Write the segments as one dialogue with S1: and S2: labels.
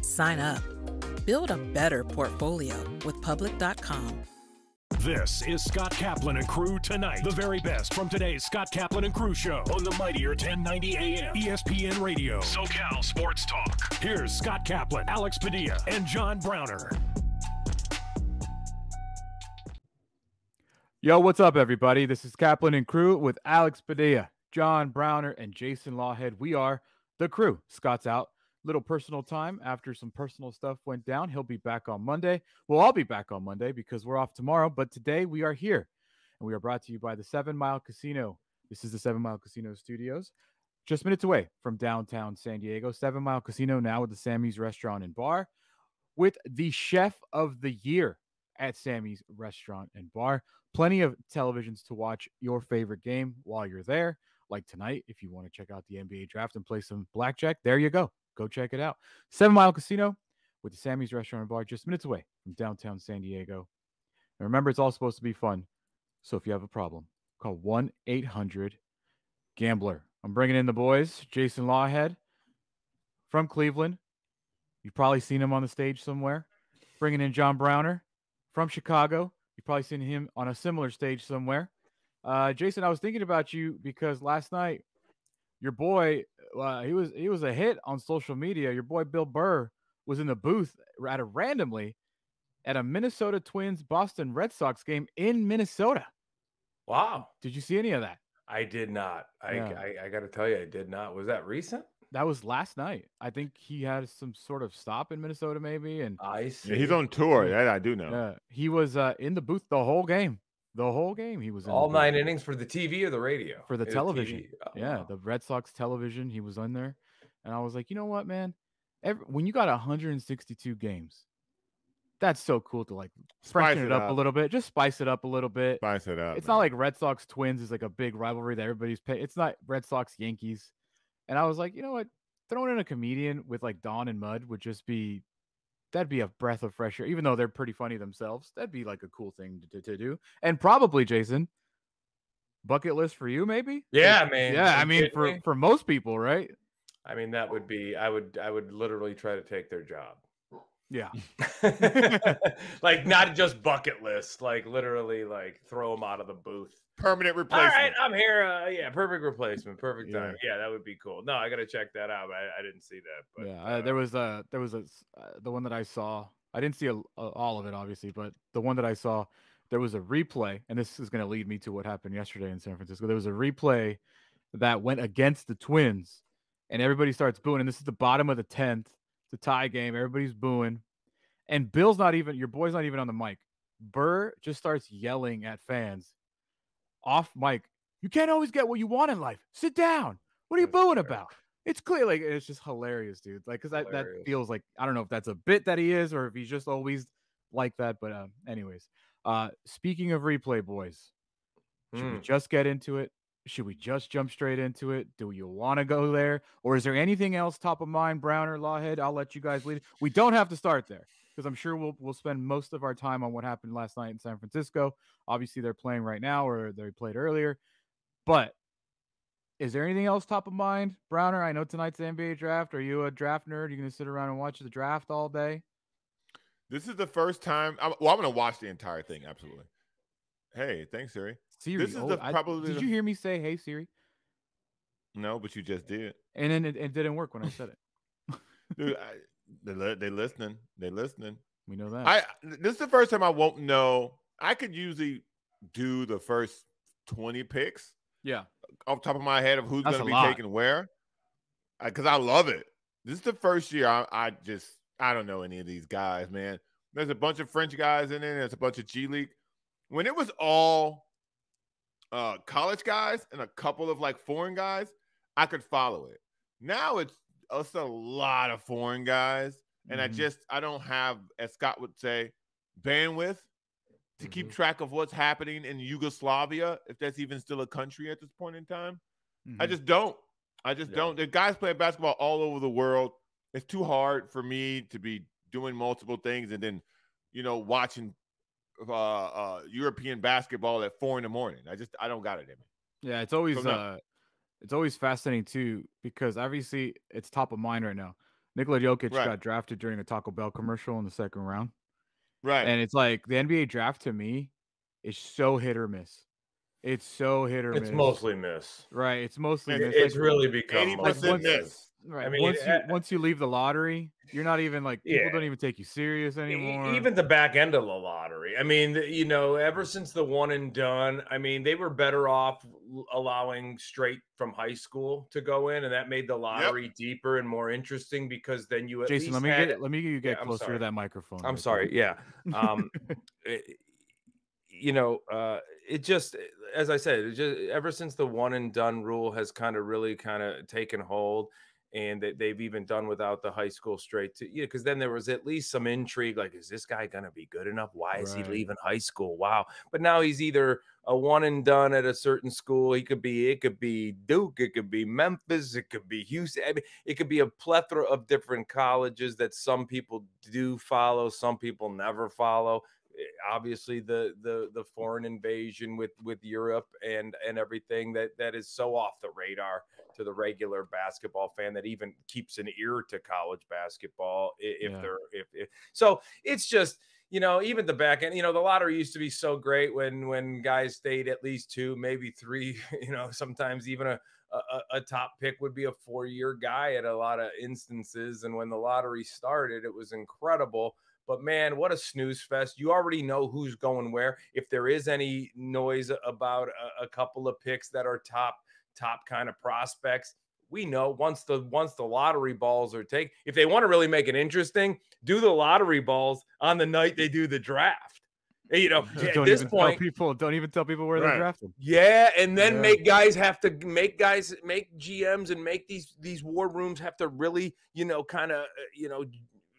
S1: Sign up. Build a better portfolio with Public.com.
S2: This is Scott Kaplan and Crew Tonight. The very best from today's Scott Kaplan and Crew show on the mightier 1090 AM ESPN Radio. SoCal Sports Talk. Here's Scott Kaplan, Alex Padilla, and John Browner.
S3: Yo, what's up, everybody? This is Kaplan and Crew with Alex Padilla, John Browner, and Jason Lawhead. We are the Crew. Scott's out. Little personal time after some personal stuff went down. He'll be back on Monday. Well, I'll be back on Monday because we're off tomorrow. But today we are here, and we are brought to you by the 7 Mile Casino. This is the 7 Mile Casino Studios, just minutes away from downtown San Diego. 7 Mile Casino now with the Sammy's Restaurant and Bar, with the Chef of the Year at Sammy's Restaurant and Bar. Plenty of televisions to watch your favorite game while you're there. Like tonight, if you want to check out the NBA draft and play some blackjack, there you go. Go check it out. 7 Mile Casino with the Sammy's Restaurant and Bar, just minutes away from downtown San Diego. And remember, it's all supposed to be fun. So if you have a problem, call 1-800-GAMBLER. I'm bringing in the boys, Jason Lawhead from Cleveland. You've probably seen him on the stage somewhere. Bringing in John Browner from Chicago. You've probably seen him on a similar stage somewhere. Jason, I was thinking about you because last night, your boy, he was a hit on social media. Your boy Bill Burr was in the booth randomly at a Minnesota Twins Boston Red Sox game in Minnesota.
S4: Wow.
S3: Did you see any of that?
S4: I did not. I got to tell you, I did not. Was that recent?
S3: That was last night. I think he had some sort of stop in Minnesota maybe. And
S4: I see.
S5: Yeah, he's on tour. That I do know.
S3: He was in the booth the whole game. The whole game he was in.
S4: All 9 innings for the TV or the radio?
S3: For the television.
S4: Oh,
S3: yeah,
S4: wow.
S3: the Red Sox television. He was on there. And I was like, you know what, man? When you got 162 games, that's so cool to like freshen it up a little bit. Just spice it up a little bit.
S5: Spice it up.
S3: It's not like Red Sox Twins is like a big rivalry that everybody's paying. It's not Red Sox Yankees. And I was like, you know what? Throwing in a comedian with like Don and Mud would just be, that'd be a breath of fresh air. Even though they're pretty funny themselves, that'd be like a cool thing to do. And probably, Jason, bucket list for you, maybe?
S4: Yeah,
S3: like,
S4: man.
S3: Yeah, I mean, for most people, right?
S4: I mean, that would be, I would literally try to take their job.
S3: Yeah.
S4: Like not just bucket list, like literally like throw them out of the booth.
S5: Permanent replacement.
S4: All right, I'm here. Yeah, perfect replacement. Perfect time. Yeah, that would be cool. No, I got to check that out. I didn't see that. But,
S3: yeah, there was the one that I saw. I didn't see all of it, obviously, but the one that I saw, there was a replay, and this is going to lead me to what happened yesterday in San Francisco. There was a replay that went against the Twins, and everybody starts booing, and this is the bottom of the 10th. It's a tie game. Everybody's booing. And Bill's not even, your boy's not even on the mic. Burr just starts yelling at fans off mic. You can't always get what you want in life. Sit down. What are you booing about? It's clear. Like, it's just hilarious, dude. Like, because that feels like, I don't know if that's a bit that he is or if he's just always like that. But anyways, speaking of replay, boys, should we just get into it? Should we just jump straight into it? Do you want to go there? Or is there anything else top of mind, Browner, Lawhead? I'll let you guys lead. We don't have to start there because I'm sure we'll spend most of our time on what happened last night in San Francisco. Obviously, they're playing right now or they played earlier. But is there anything else top of mind, Browner? I know tonight's the NBA draft. Are you a draft nerd? You're going to sit around and watch the draft all day?
S5: This is the first time. I'm going to watch the entire thing. Absolutely. Hey, thanks, Siri.
S3: Siri.
S5: This is
S3: did you hear me say, hey, Siri?
S5: No, but you just did.
S3: And then it didn't work when I said it.
S5: Dude, they're listening. They're listening.
S3: We know that.
S5: This is the first time I won't know. I could usually do the first 20 picks.
S3: Yeah.
S5: Off the top of my head of who's going to be taken where. Because I love it. This is the first year I don't know any of these guys, man. There's a bunch of French guys in there. There's a bunch of G League. When it was all college guys and a couple of like foreign guys, I could follow it. Now it's a lot of foreign guys, and I don't have, as Scott would say, bandwidth to keep track of what's happening in Yugoslavia, if that's even still a country at this point in time. I just don't. Don't. The guys playing basketball all over the world. It's too hard for me to be doing multiple things and then, watching European basketball at 4 a.m. I don't got it in me.
S3: Yeah, it's always fascinating too, because obviously it's top of mind right now. Nikola Jokic got drafted during a Taco Bell commercial in the second round.
S5: Right.
S3: And it's like the NBA draft to me is so hit or miss. It's so hit or miss.
S4: It's mostly miss.
S3: Right. It's mostly miss.
S4: It's really become
S5: 80% miss.
S3: Right. I mean, once you leave the lottery, you're not even like people don't even take you serious anymore.
S4: Even the back end of the lottery. I mean, ever since the one and done, I mean, they were better off allowing straight from high school to go in, and that made the lottery deeper and more interesting because then you at
S3: Jason,
S4: least
S3: let me get closer to that microphone.
S4: I'm sorry. Yeah. It just, as I said, ever since the one and done rule has kind of taken hold, and that they've even done without the high school straight to because then there was at least some intrigue, like, is this guy going to be good enough? Why is he leaving high school? Wow. But now he's either a one and done at a certain school. It could be Duke, it could be Memphis, it could be Houston. I mean, it could be a plethora of different colleges that some people do follow, some people never follow. Obviously the foreign invasion with Europe and everything that is so off the radar to the regular basketball fan that even keeps an ear to college basketball so it's just even the back end, the lottery used to be so great when guys stayed at least 2, maybe 3, sometimes even a top pick would be a 4-year guy at a lot of instances. And when the lottery started, it was incredible. But man, what a snooze fest. You already know who's going where. If there is any noise about a couple of picks that are top kind of prospects, we know once the lottery balls are taken, if they want to really make it interesting, do the lottery balls on the night they do the draft. At this point,
S3: don't even tell people where they're drafted.
S4: Yeah, and then make GMs and make these war rooms have to really,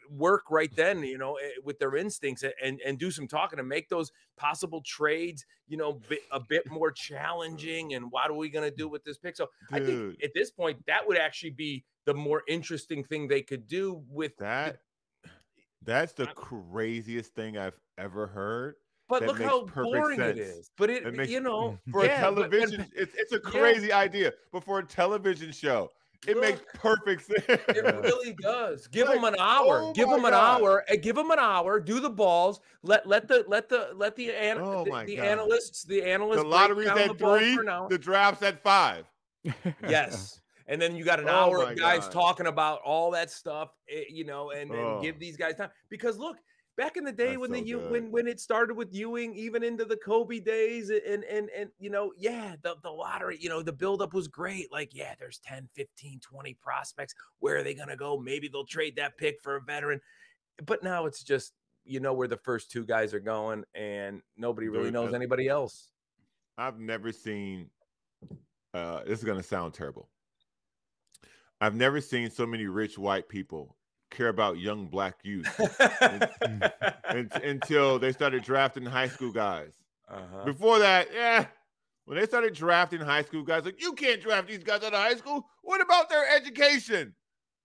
S4: work right then, with their instincts and do some talking to make those possible trades, a bit more challenging. And what are we going to do with this pick? So I think at this point, that would actually be the more interesting thing they could do with
S5: that. That's the craziest thing I've ever heard.
S4: But look how boring it is. But it makes,
S5: for a television, it's a crazy idea. But for a television show, it makes perfect sense.
S4: It really does. Give them an hour. Give them an hour. Give them an hour. Do the balls. Let the analysts. The
S5: lottery's at 3. The draft's at 5.
S4: Yes. And then you got an hour of guys talking about all that stuff, and give these guys time. Because look, back in the day when when it started with Ewing, even into the Kobe days, and the lottery, the buildup was great. Like, there's 10, 15, 20 prospects. Where are they going to go? Maybe they'll trade that pick for a veteran. But now it's just, where the first 2 guys are going, and nobody really knows anybody else.
S5: I've never seen, this is going to sound terrible. I've never seen so many rich white people care about young black youth until they started drafting high school guys. Before that, when they started drafting high school guys, like, you can't draft these guys out of high school. What about their education?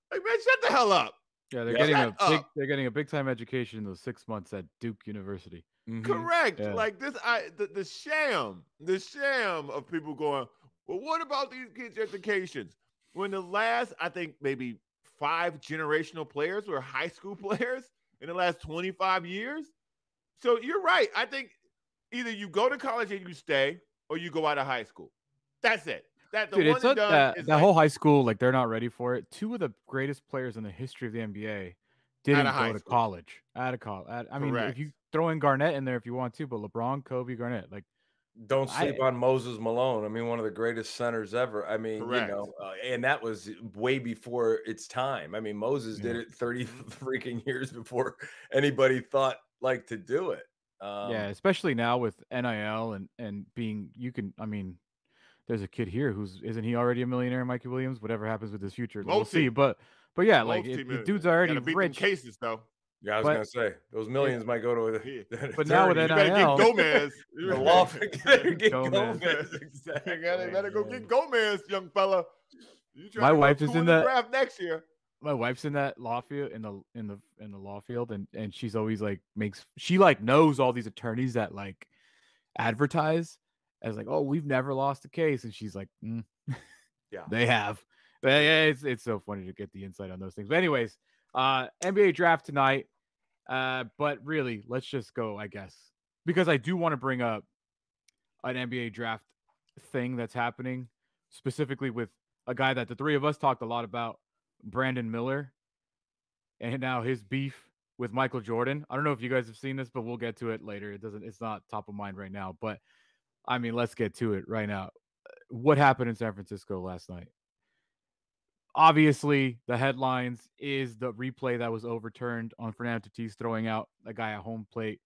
S5: Like, man, shut the hell up.
S3: Yeah, they're getting a big time education in those 6 months at Duke University.
S5: Correct. Yeah. Like this, the sham of people going, well, what about these kids' educations? When the last, I think maybe 5 generational players were high school players in the last 25 years. So you're right. I think either you go to college and you stay, or you go out of high school. That's it.
S3: That whole high school, like, they're not ready for it. 2 of the greatest players in the history of the NBA didn't go to college. I mean, if you throw in Garnett in there if you want to, but LeBron, Kobe, Garnett, like,
S4: don't sleep on Moses Malone. I mean, one of the greatest centers ever. I mean, and that was way before its time. I mean, Moses did it 30 freaking years before anybody thought to do it.
S3: Especially now with NIL and being, there's a kid here isn't he already a millionaire, Mikey Williams? Whatever happens with his future, we'll see. But yeah, like, the dude's already rich.
S5: Cases though.
S4: Yeah, I was gonna say those millions might go to.
S3: But now with NIL,
S5: you better get Gomez.
S4: The law get Gomez.
S5: Exactly. You better go get Gomez, young fella.
S3: My wife is in that
S5: draft next year.
S3: My wife's in that law field in the law field, and she's always she knows all these attorneys that advertise as oh, we've never lost a case, and she's like, yeah, they have. But yeah, it's so funny to get the insight on those things. But anyways. NBA draft tonight. But really, let's just go, I guess, because I do want to bring up an NBA draft thing that's happening, specifically with a guy that the three of us talked a lot about, Brandon Miller, and now his beef with Michael Jordan. I don't know if you guys have seen this, but we'll get to it later. It's not top of mind right now, but I mean, let's get to it right now. What happened in San Francisco last night? Obviously, the headlines is the replay that was overturned on Fernando Tatis throwing out a guy at home plate.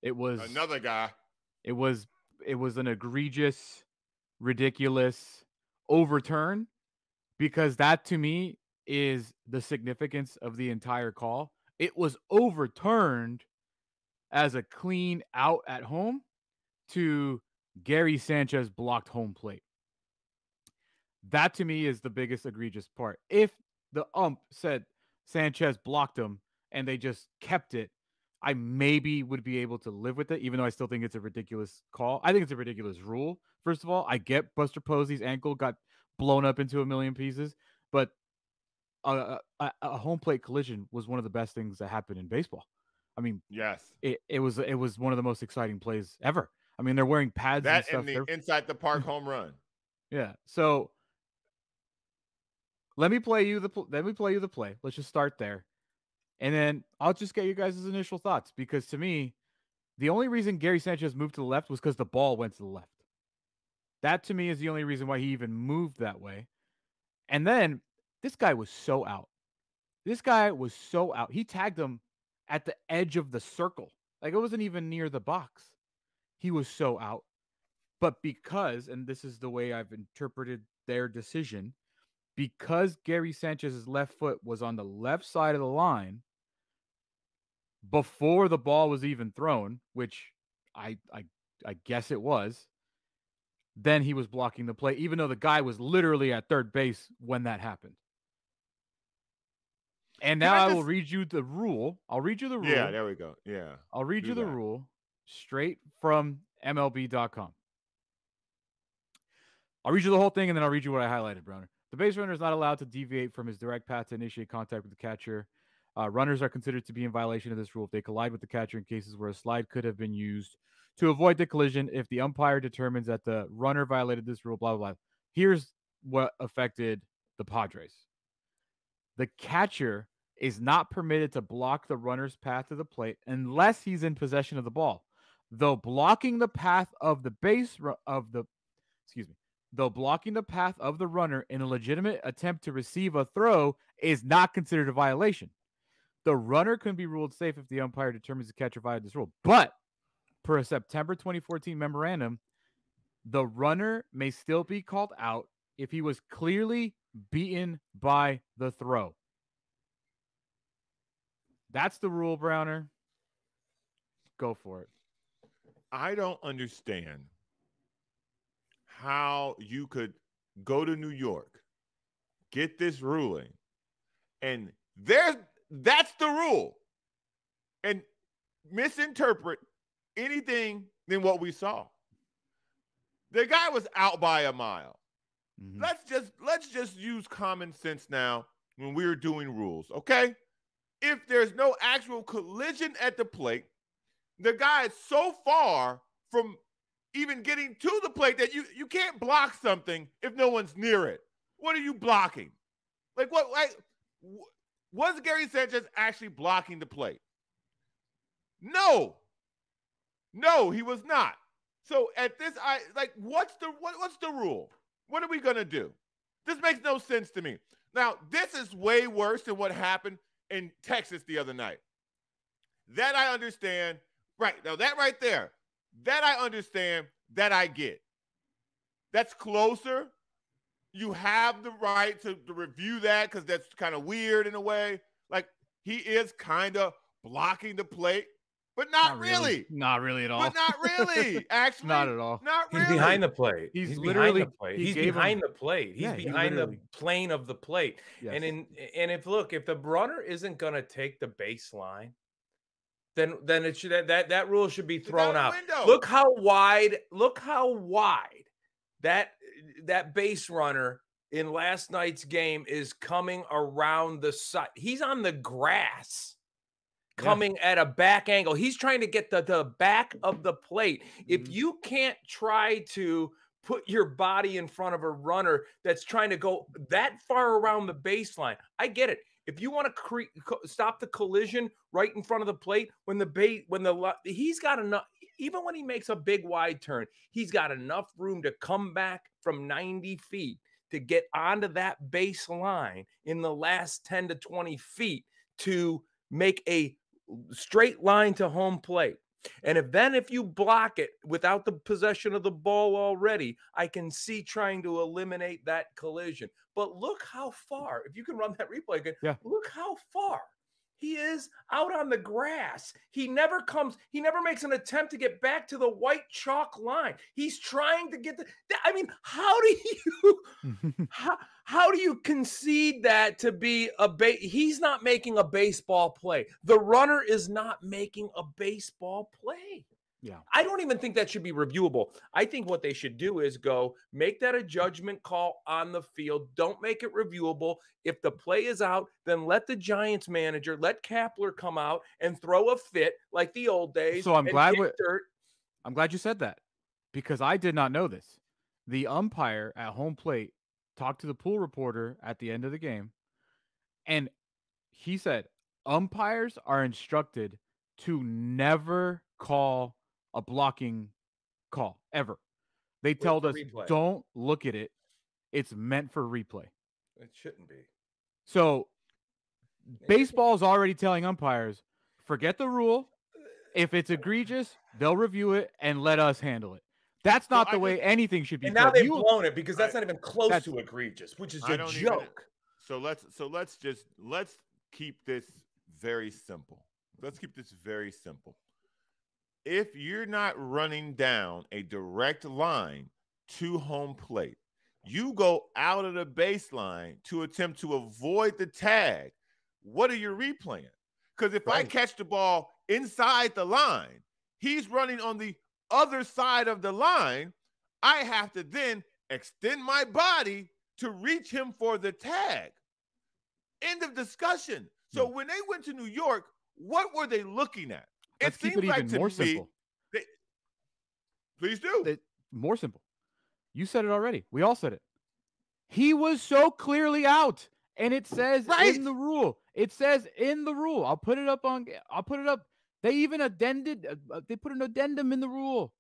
S3: It was
S5: another guy.
S3: It was an egregious, ridiculous overturn, because that to me is the significance of the entire call. It was overturned as a clean out at home to Gary Sanchez blocked home plate. That to me is the biggest egregious part. If the ump said Sanchez blocked him and they just kept it, I maybe would be able to live with it, even though I still think it's a ridiculous call. I think it's a ridiculous rule. First of all, I get Buster Posey's ankle got blown up into a million pieces, but a home plate collision was one of the best things that happened in baseball. I mean,
S5: yes,
S3: it was one of the most exciting plays ever. I mean, they're wearing pads and stuff.
S5: The inside the park home run.
S3: Yeah. So let me play you the play. Let's just start there. And then I'll just get you guys' initial thoughts, because to me, the only reason Gary Sanchez moved to the left was because the ball went to the left. That to me is the only reason why he even moved that way. And then this guy was so out. He tagged him at the edge of the circle. Like, it wasn't even near the box. He was so out. But because, and this is the way I've interpreted their decision, because Gary Sanchez's left foot was on the left side of the line before the ball was even thrown, which I guess it was, then he was blocking the play, even though the guy was literally at third base when that happened. And now I will read you the rule. I'll read you the rule.
S5: Yeah, there we go. Yeah.
S3: I'll read you the rule straight from MLB.com. I'll read you the whole thing, and then I'll read you what I highlighted, Browner. The base runner is not allowed to deviate from his direct path to initiate contact with the catcher. Runners are considered to be in violation of this rule if they collide with the catcher in cases where a slide could have been used to avoid the collision if the umpire determines that the runner violated this rule, blah, blah, blah. Here's what affected the Padres. The catcher is not permitted to block the runner's path to the plate unless he's in possession of the ball. Though blocking the path of the runner in a legitimate attempt to receive a throw is not considered a violation. The runner can be ruled safe if the umpire determines the catcher violated this rule. But per a September 2014 memorandum, the runner may still be called out if he was clearly beaten by the throw. That's the rule, Browner. Go for it.
S5: I don't understand how you could go to New York, get this ruling, and that's the rule, and misinterpret anything than what we saw. The guy was out by a mile. Mm-hmm. Let's just use common sense now when we're doing rules, okay? If there's no actual collision at the plate, the guy is so far from even getting to the plate that you can't block something if no one's near it. What are you blocking? Like, what? Was Gary Sanchez actually blocking the plate? No, he was not. So at this, what's the rule? What are we gonna do? This makes no sense to me. Now, this is way worse than what happened in Texas the other night. That I understand. Right now, that right there, that I understand, that I get. That's closer. You have the right to review that because that's kind of weird in a way. Like, he is kind of blocking the plate, but not really.
S3: Not really at all.
S5: But not really. Actually,
S3: not at all.
S5: Not really.
S4: He's behind the plate.
S3: He's literally
S4: behind the plate. He's behind the plate. He's behind the plane of the plate.
S3: Yes.
S4: And if the runner isn't going to take the baseline, then it should that rule should be thrown out. Look how wide that base runner in last night's game is coming around the side. He's on the grass coming at a back angle. He's trying to get the back of the plate. If you can't try to put your body in front of a runner that's trying to go that far around the baseline, I get it. If you want to stop the collision right in front of the plate, he's got enough, even when he makes a big wide turn, he's got enough room to come back from 90 feet to get onto that baseline in the last 10 to 20 feet to make a straight line to home plate. And if you block it without the possession of the ball already, I can see trying to eliminate that collision. But look how far, if you can run that replay again, look how far he is out on the grass. He never makes an attempt to get back to the white chalk line. He's trying to get how do you concede that to be he's not making a baseball play. The runner is not making a baseball play. Yeah. I don't even think that should be reviewable. I think what they should do is make that a judgment call on the field. Don't make it reviewable. If the play is out, then let the Giants manager, let Kaplan come out and throw a fit like the old days.
S3: So I'm glad you said that, because I did not know this. The umpire at home plate talked to the pool reporter at the end of the game, and he said umpires are instructed to never call a blocking call ever. They told us replay. Don't look at it. It's meant for replay.
S4: It shouldn't be.
S3: So baseball's already telling umpires, forget the rule. If it's egregious, they'll review it and let us handle it. That's not the way anything should be.
S4: And now they've blown it, because that's not even close to egregious, which is a joke.
S5: Let's keep this very simple. Let's keep this very simple. If you're not running down a direct line to home plate, you go out of the baseline to attempt to avoid the tag. What are you replaying? Because if I catch the ball inside the line, he's running on the other side of the line. I have to then extend my body to reach him for the tag. End of discussion. So when they went to New York, what were they looking at?
S3: Let's keep it even more simple.
S5: Please do.
S3: More simple. You said it already. We all said it. He was so clearly out, and it says in the rule. It says in the rule. I'll put it up. They even they put an addendum in the rule.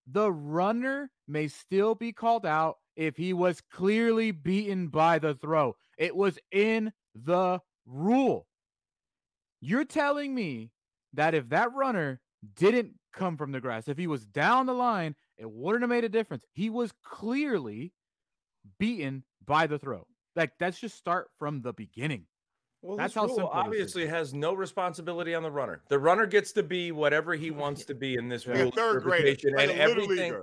S3: The runner may still be called out if he was clearly beaten by the throw. It was in the rule. You're telling me that if that runner didn't come from the grass, if he was down the line, it wouldn't have made a difference. He was clearly beaten by the throw. Let's just start from the beginning.
S4: Well, that's how simple. Obviously, has no responsibility on the runner. The runner gets to be whatever he wants to be in this rule interpretation, and everything.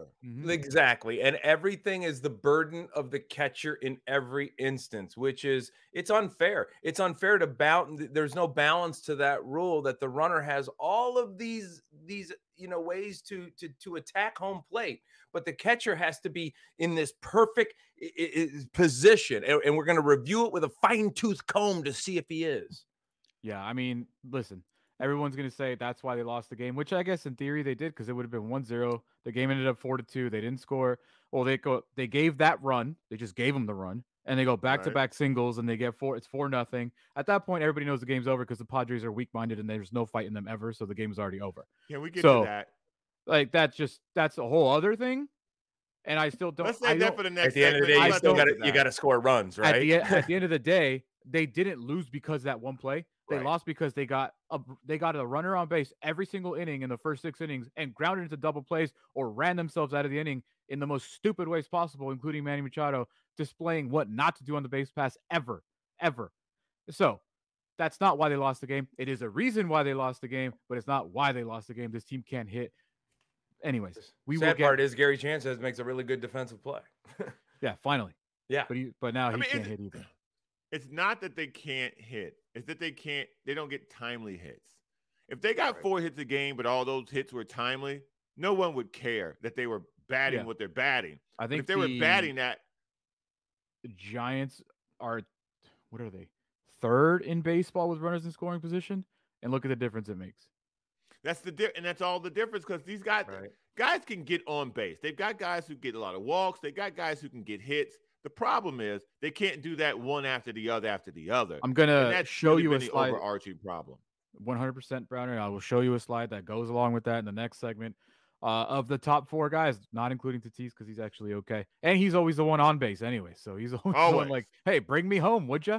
S4: Exactly, and everything is the burden of the catcher in every instance, which is it's unfair. It's unfair to balance. There's no balance to that rule that the runner has all of these ways to attack home plate, but the catcher has to be in this perfect position, and we're going to review it with a fine-tooth comb to see if he is.
S3: Yeah, I mean, listen, everyone's going to say that's why they lost the game, which I guess in theory they did, because it would have been 1-0. The game ended up 4-2. They didn't score. Well, they gave that run. They just gave them the run, and they go back-to-back singles, and they get it's 4-0. At that point, everybody knows the game's over because the Padres are weak-minded, and there's no fight in them ever, so the game's already over.
S5: Yeah, we get to that.
S3: Like, that's a whole other thing. And I still don't.
S5: Let's say that for the next.
S4: At the end of the day, you got to score runs, right?
S3: At the end of the day, they didn't lose because of that one play. They lost because they got a runner on base every single inning in the first 6 innings and grounded into double plays or ran themselves out of the inning in the most stupid ways possible, including Manny Machado displaying what not to do on the base pass ever. So that's not why they lost the game. It is a reason why they lost the game, but it's not why they lost the game. This team can't hit. Anyways,
S4: sad part is Gary Sanchez makes a really good defensive play.
S3: Yeah, finally.
S4: Yeah,
S3: but now he can't hit either.
S5: It's not that they can't hit; it's that they don't get timely hits. If they got 4 hits a game, but all those hits were timely, no one would care that they were batting what they're batting.
S3: I think
S5: if they were batting that,
S3: Giants are, what are they? Third in baseball with runners in scoring position, and look at the difference it makes.
S5: That's and that's all the difference, because these guys can get on base. They've got guys who get a lot of walks. They got guys who can get hits. The problem is they can't do that one after the other after the other.
S3: I'm gonna show you a slide.
S5: Overarching problem.
S3: 100% Browner. I will show you a slide that goes along with that in the next segment. Of the top 4 guys, not including Tatis because he's actually okay, and he's always the one on base anyway. So he's always the one like, hey, bring me home, would you?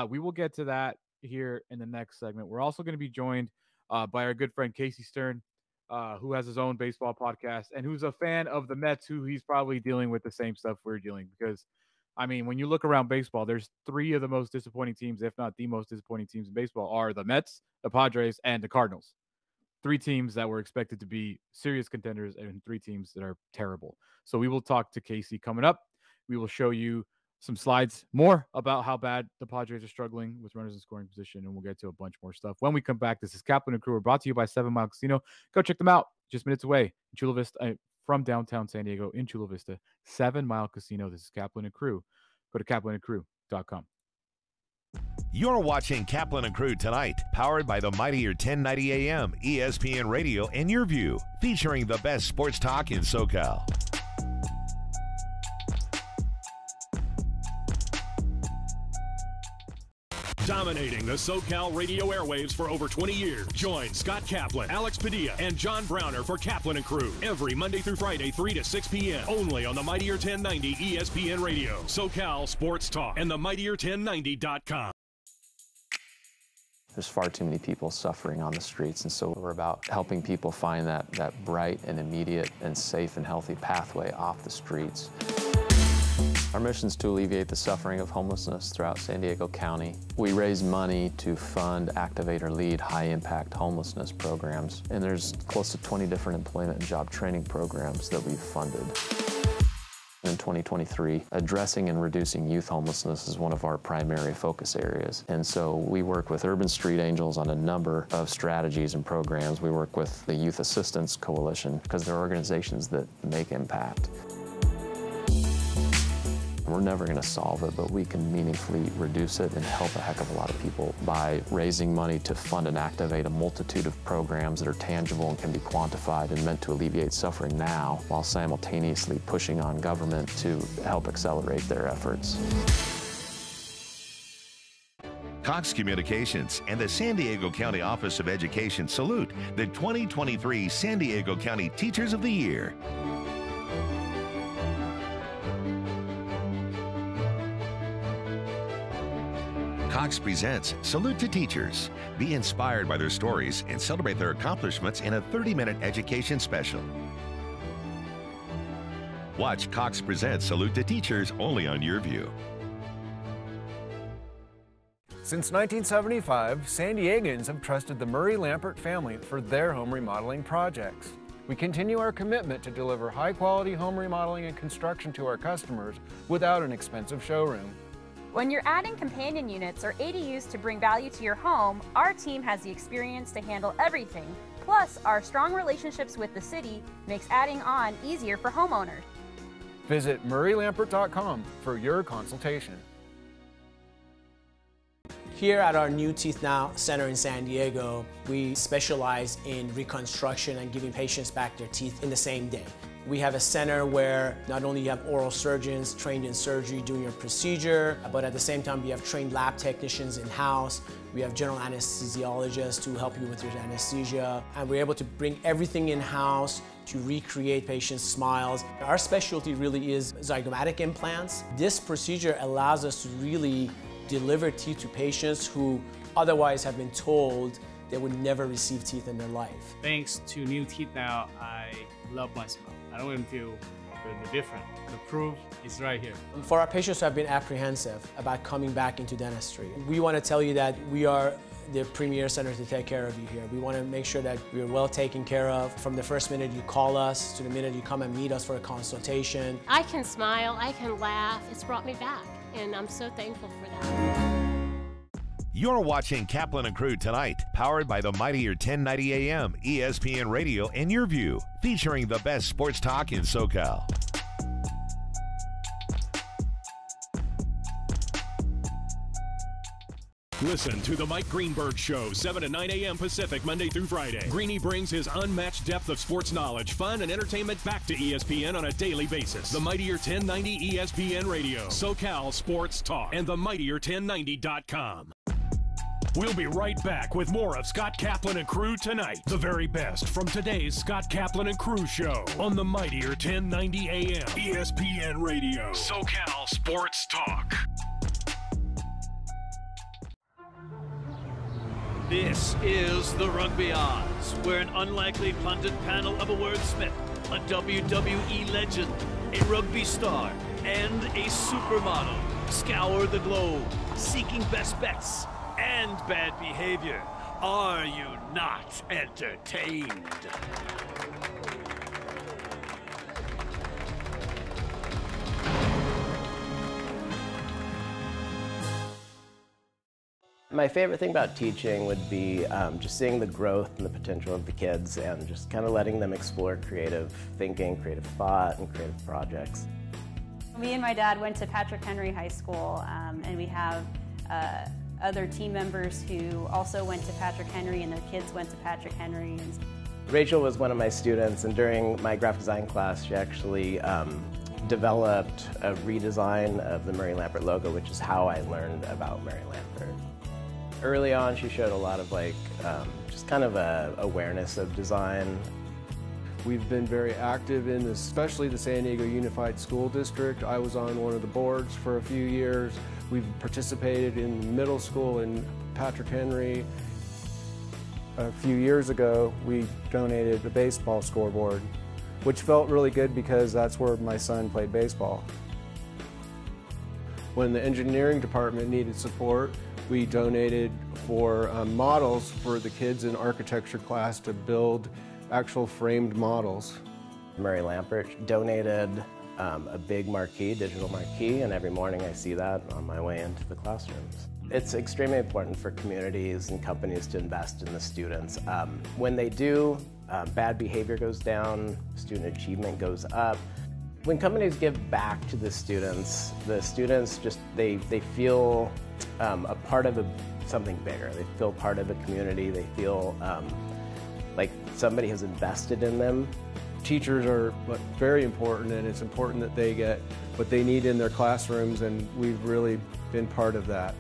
S3: We will get to that here in the next segment. We're also going to be joined by our good friend Casey Stern, who has his own baseball podcast and who's a fan of the Mets, who he's probably dealing with the same stuff we're dealing, because, I mean, when you look around baseball, there's 3 of the most disappointing teams, if not the most disappointing teams in baseball, are the Mets, the Padres, and the Cardinals. 3 teams that were expected to be serious contenders and 3 teams that are terrible. So we will talk to Casey coming up. We will show you some slides more about how bad the Padres are struggling with runners in scoring position, and we'll get to a bunch more stuff when we come back. This is Kaplan and Crew. We're brought to you by 7 Mile Casino. Go check them out. Just minutes away in Chula Vista, from downtown San Diego in Chula Vista. 7 Mile Casino. This is Kaplan and Crew. Go to kaplanandcrew.com.
S6: You're watching Kaplan and Crew Tonight, powered by the mightier 1090 AM, ESPN Radio, and YurView, featuring the best sports talk in SoCal.
S2: Dominating the SoCal radio airwaves for over 20 years. Join Scott Kaplan, Alex Padilla, and John Browner for Kaplan and Crew every Monday through Friday, 3 to 6 p.m. only on the mightier 1090 ESPN Radio, SoCal Sports Talk, and the mightier1090.com.
S7: There's far too many people suffering on the streets, and so we're about helping people find that bright and immediate and safe and healthy pathway off the streets. Our mission is to alleviate the suffering of homelessness throughout San Diego County. We raise money to fund, activate, or lead high-impact homelessness programs, and there's close to 20 different employment and job training programs that we've funded. In 2023, addressing and reducing youth homelessness is one of our primary focus areas. And so we work with Urban Street Angels on a number of strategies and programs. We work with the Youth Assistance Coalition because they're organizations that make impact. We're never going to solve it, but we can meaningfully reduce it and help a heck of a lot of people by raising money to fund and activate a multitude of programs that are tangible and can be quantified and meant to alleviate suffering now, while simultaneously pushing on government to help accelerate their efforts.
S6: Cox Communications and the San Diego County Office of Education salute the 2023 San Diego County Teachers of the Year. Cox presents Salute to Teachers. Be inspired by their stories and celebrate their accomplishments in a 30-minute education special. Watch Cox presents Salute to Teachers only on YurView.
S8: Since 1975, San Diegans have trusted the Murray-Lampert family for their home remodeling projects. We continue our commitment to deliver high-quality home remodeling and construction to our customers without an expensive showroom.
S9: When you're adding companion units or ADUs to bring value to your home, our team has the experience to handle everything. Plus, our strong relationships with the city makes adding on easier for homeowners.
S8: Visit murraylampert.com for your consultation.
S10: Here at our New Teeth Now Center in San Diego, we specialize in reconstruction and giving patients back their teeth in the same day. We have a center where not only you have oral surgeons trained in surgery doing your procedure, but at the same time we have trained lab technicians in-house. We have general anesthesiologists to help you with your anesthesia. And we're able to bring everything in-house to recreate patients' smiles. Our specialty really is zygomatic implants. This procedure allows us to really deliver teeth to patients who otherwise have been told they would never receive teeth in their life.
S11: Thanks to New Teeth Now, I love my smile. I don't even feel really different. The proof is right here.
S10: For our patients who have been apprehensive about coming back into dentistry, we want to tell you that we are the premier center to take care of you here. We want to make sure that you're well taken care of from the first minute you call us to the minute you come and meet us for a consultation.
S12: I can smile, I can laugh. It's brought me back, and I'm so thankful for that.
S6: You're watching Kaplan and Crew Tonight, powered by the mightier 1090 AM, ESPN Radio, and YurView, featuring the best sports talk in SoCal.
S2: Listen to the Mike Greenberg Show, 7 to 9 a.m. Pacific, Monday through Friday. Greeny brings his unmatched depth of sports knowledge, fun, and entertainment back to ESPN on a daily basis. The Mightier 1090 ESPN Radio, SoCal Sports Talk, and the Mightier1090.com. We'll be right back with more of Scott Kaplan and Crew Tonight. The very best from today's Scott Kaplan and Crew Show on the Mightier 1090 AM, ESPN Radio, SoCal Sports Talk.
S13: This is the Rugby Odds, where an unlikely punted panel of a wordsmith, a WWE legend, a rugby star, and a supermodel scour the globe, seeking best bets and bad behavior. Are you not entertained?
S14: My favorite thing about teaching would be just seeing the growth and the potential of the kids and just kind of letting them explore creative thinking, creative thought, and creative projects.
S9: Me and my dad went to Patrick Henry High School, and we have other team members who also went to Patrick Henry, and their kids went to Patrick Henry.
S14: Rachel was one of my students, and during my graphic design class, she actually developed a redesign of the Murray Lampert logo, which is how I learned about Murray Lampert. Early on, she showed a lot of just kind of a awareness of design.
S8: We've been very active in especially the San Diego Unified School District. I was on one of the boards for a few years. We've participated in middle school in Patrick Henry. A few years ago, we donated a baseball scoreboard, which felt really good because that's where my son played baseball. When the engineering department needed support, we donated for models for the kids in architecture class to build actual framed models.
S14: Murray Lampert donated a big marquee, digital marquee, and every morning I see that on my way into the classrooms. It's extremely important for communities and companies to invest in the students. When they do, bad behavior goes down, student achievement goes up. When companies give back to the students just, they feel a part of something bigger. They feel part of a community. They feel like somebody has invested in them.
S8: Teachers are very important, and it's important that they get what they need in their classrooms, and we've really been part of that.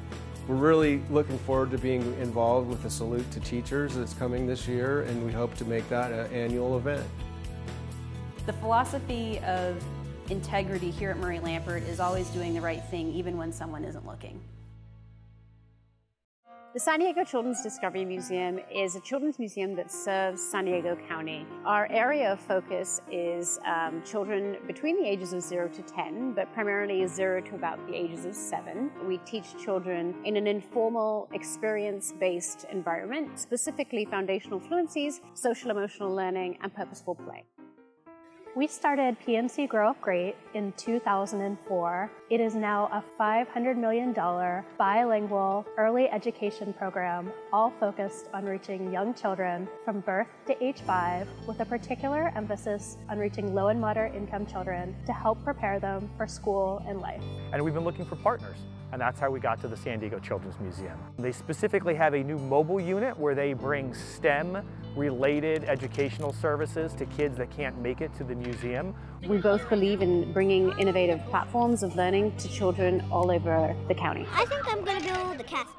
S8: We're really looking forward to being involved with the Salute to Teachers that's coming this year, and we hope to make that an annual event.
S9: The philosophy of integrity here at Murray Lampert is always doing the right thing, even when someone isn't looking.
S12: The San Diego Children's Discovery Museum is a children's museum that serves San Diego County. Our area of focus is children between the ages of 0 to 10, but primarily 0 to about the ages of 7. We teach children in an informal, experience-based environment, specifically foundational fluencies, social-emotional learning, and purposeful play.
S15: We started PNC Grow Up Great in 2004. It is now a $500 million bilingual early education program, all focused on reaching young children from birth to age 5, with a particular emphasis on reaching low and moderate income children to help prepare them for school and life.
S16: And we've been looking for partners, and that's how we got to the San Diego Children's Museum. They specifically have a new mobile unit where they bring STEM-related educational services to kids that can't make it to the museum.
S12: We both believe in bringing innovative platforms of learning to children all over the county.
S17: I think I'm going to build a castle.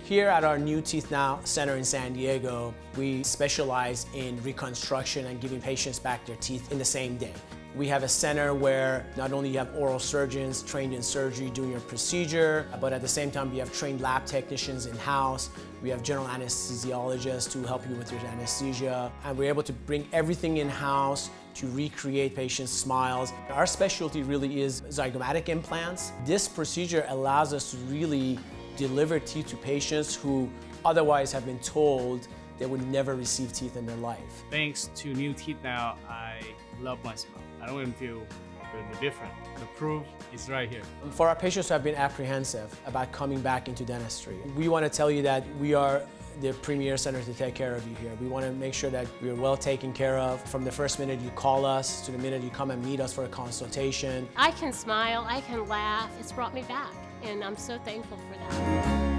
S10: Here at our New Teeth Now Center in San Diego, we specialize in reconstruction and giving patients back their teeth in the same day. We have a center where not only you have oral surgeons trained in surgery doing your procedure, but at the same time we have trained lab technicians in-house. We have general anesthesiologists who help you with your anesthesia. And we're able to bring everything in-house to recreate patients' smiles. Our specialty really is zygomatic implants. This procedure allows us to really deliver teeth to patients who otherwise have been told they would never receive teeth in their life.
S11: Thanks to New Teeth Now, I love my smile. I don't even feel really different. The proof is right here.
S10: For our patients who have been apprehensive about coming back into dentistry, we want to tell you that we are the premier center to take care of you here. We want to make sure that we are well taken care of from the first minute you call us to the minute you come and meet us for a consultation.
S12: I can smile, I can laugh. It's brought me back, and I'm so thankful for that.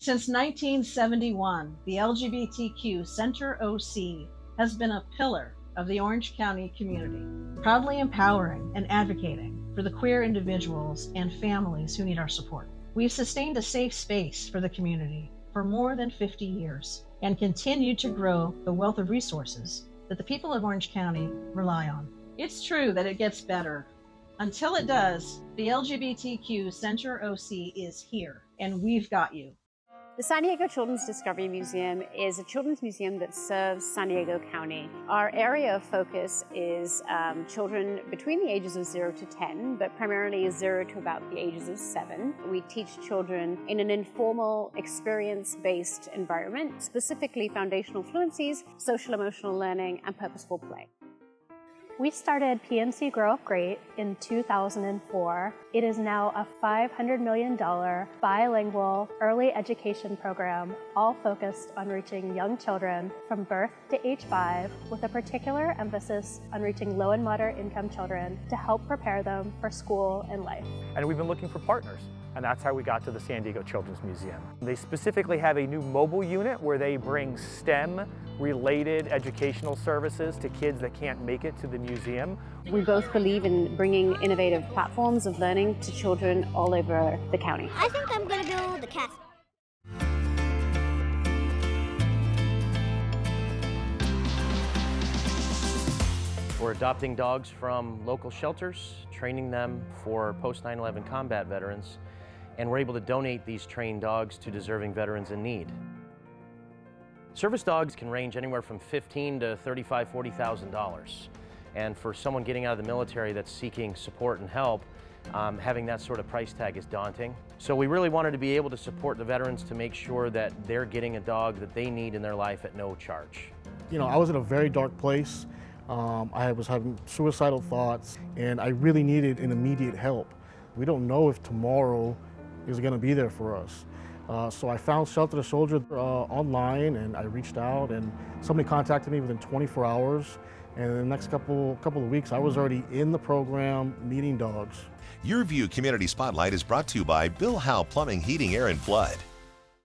S18: Since 1971, the LGBTQ Center OC has been a pillar of the Orange County community, proudly empowering and advocating for the queer individuals and families who need our support. We've sustained a safe space for the community for more than 50 years and continue to grow the wealth of resources that the people of Orange County rely on. It's true that it gets better. Until it does, the LGBTQ Center OC is here, and we've got you.
S12: The San Diego Children's Discovery Museum is a children's museum that serves San Diego County. Our area of focus is children between the ages of 0 to 10, but primarily 0 to about the ages of 7. We teach children in an informal, experience-based environment, specifically foundational fluencies, social-emotional learning, and purposeful play.
S15: We started PNC Grow Up Great in 2004. It is now a $500 million bilingual early education program, all focused on reaching young children from birth to age 5, with a particular emphasis on reaching low and moderate income children to help prepare them for school and life.
S16: And we've been looking for partners, and that's how we got to the San Diego Children's Museum. They specifically have a new mobile unit where they bring STEM-related educational services to kids that can't make it to the museum.
S12: We both believe in bringing innovative platforms of learning to children all over the county.
S17: I think I'm going to build the castle.
S19: We're adopting dogs from local shelters, training them for post 9/11 combat veterans, and we're able to donate these trained dogs to deserving veterans in need. Service dogs can range anywhere from $15,000 to $35,000, $40,000. And for someone getting out of the military that's seeking support and help, having that sort of price tag is daunting. So we really wanted to be able to support the veterans to make sure that they're getting a dog that they need in their life at no charge.
S20: You know, I was in a very dark place. I was having suicidal thoughts, and I really needed an immediate help. We don't know if tomorrow is going to be there for us. So I found Shelter the Soldier online, and I reached out, and somebody contacted me within 24 hours. And in the next couple of weeks, I was already in the program meeting dogs.
S6: YurView Community Spotlight is brought to you by Bill Howe Plumbing, Heating, Air, and Flood.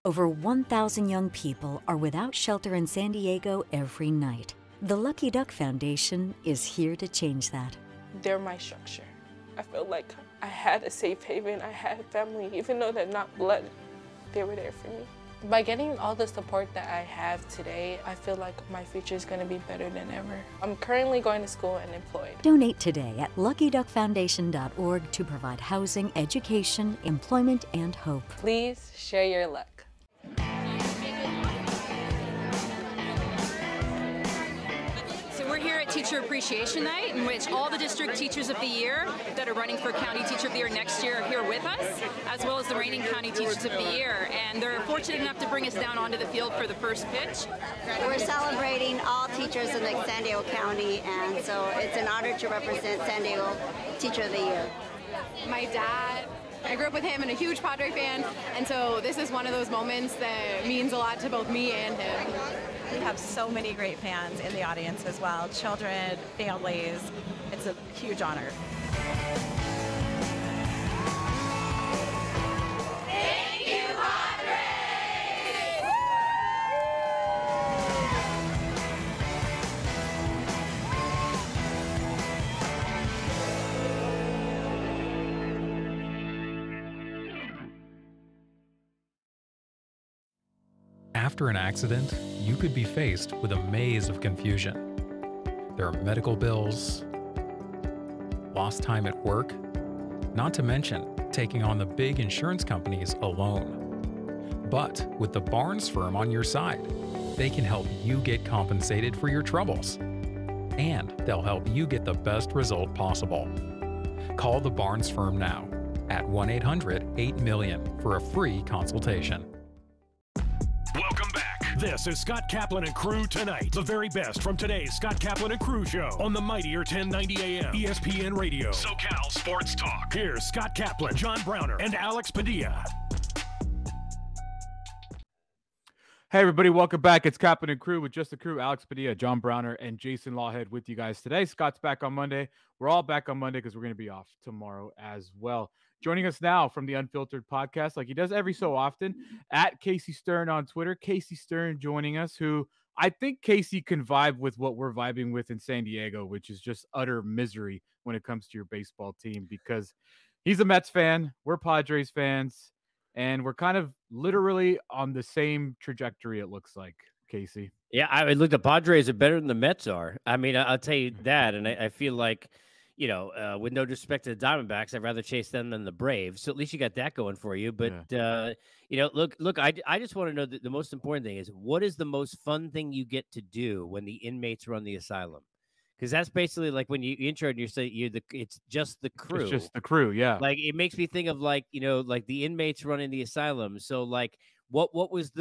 S21: Over 1,000 young people are without shelter in San Diego every night. The Lucky Duck Foundation is here to change that.
S22: They're my structure. I feel like I had a safe haven, I had family, even though they're not blood, they were there for me. By getting all the support that I have today, I feel like my future is going to be better than ever. I'm currently going to school and employed.
S21: Donate today at LuckyDuckFoundation.org to provide housing, education, employment, and hope.
S22: Please share your luck.
S23: We're here at Teacher Appreciation Night, in which all the district teachers of the year that are running for County Teacher of the Year next year are here with us, as well as the reigning County Teachers of the Year. And they're fortunate enough to bring us down onto the field for the first pitch.
S24: We're celebrating all teachers in the San Diego County, and so it's an honor to represent San Diego Teacher of the Year.
S25: My dad, I grew up with him and a huge Padre fan, and so this is one of those moments that means a lot to both me and him.
S26: We have so many great fans in the audience as well, children, families. It's a huge honor.
S27: Thank you, Padres!
S28: After an accident, you could be faced with a maze of confusion. There are medical bills, lost time at work, not to mention taking on the big insurance companies alone. But with the Barnes firm on your side, they can help you get compensated for your troubles. And they'll help you get the best result possible. Call the Barnes firm now at 1-800-8-MILLION for a free consultation.
S2: Welcome back. This is Scott Kaplan and Crew Tonight. The very best from today's Scott Kaplan and Crew show on the mightier 1090 AM ESPN Radio. SoCal Sports Talk. Here's Scott Kaplan, John Browner, and Alex Padilla.
S3: Hey everybody, welcome back. It's Kaplan and Crew with just the crew, Alex Padilla, John Browner, and Jason Lawhead with you guys today. Scott's back on Monday. We're all back on Monday because we're going to be off tomorrow as well. Joining us now from the Unfiltered podcast, like he does every so often, at Casey Stern on Twitter. Casey Stern joining us, who I think Casey can vibe with what we're vibing with in San Diego, which is just utter misery when it comes to your baseball team, because he's a Mets fan, we're Padres fans, and we're kind of literally on the same trajectory, it looks like, Casey.
S1: Yeah, I mean, look, the Padres are better than the Mets are. I mean, I'll tell you that, and I feel like, you know, with no disrespect to the Diamondbacks, I'd rather chase them than the Braves. So at least you got that going for you. But, you know, look, I just want to know that the most important thing is, what is the most fun thing you get to do when the inmates run the asylum? Because that's basically like when you intro and you say it's just the crew.
S3: It's just the crew, yeah.
S1: Like, it makes me think of, like, you know, like the inmates running the asylum. So like, what was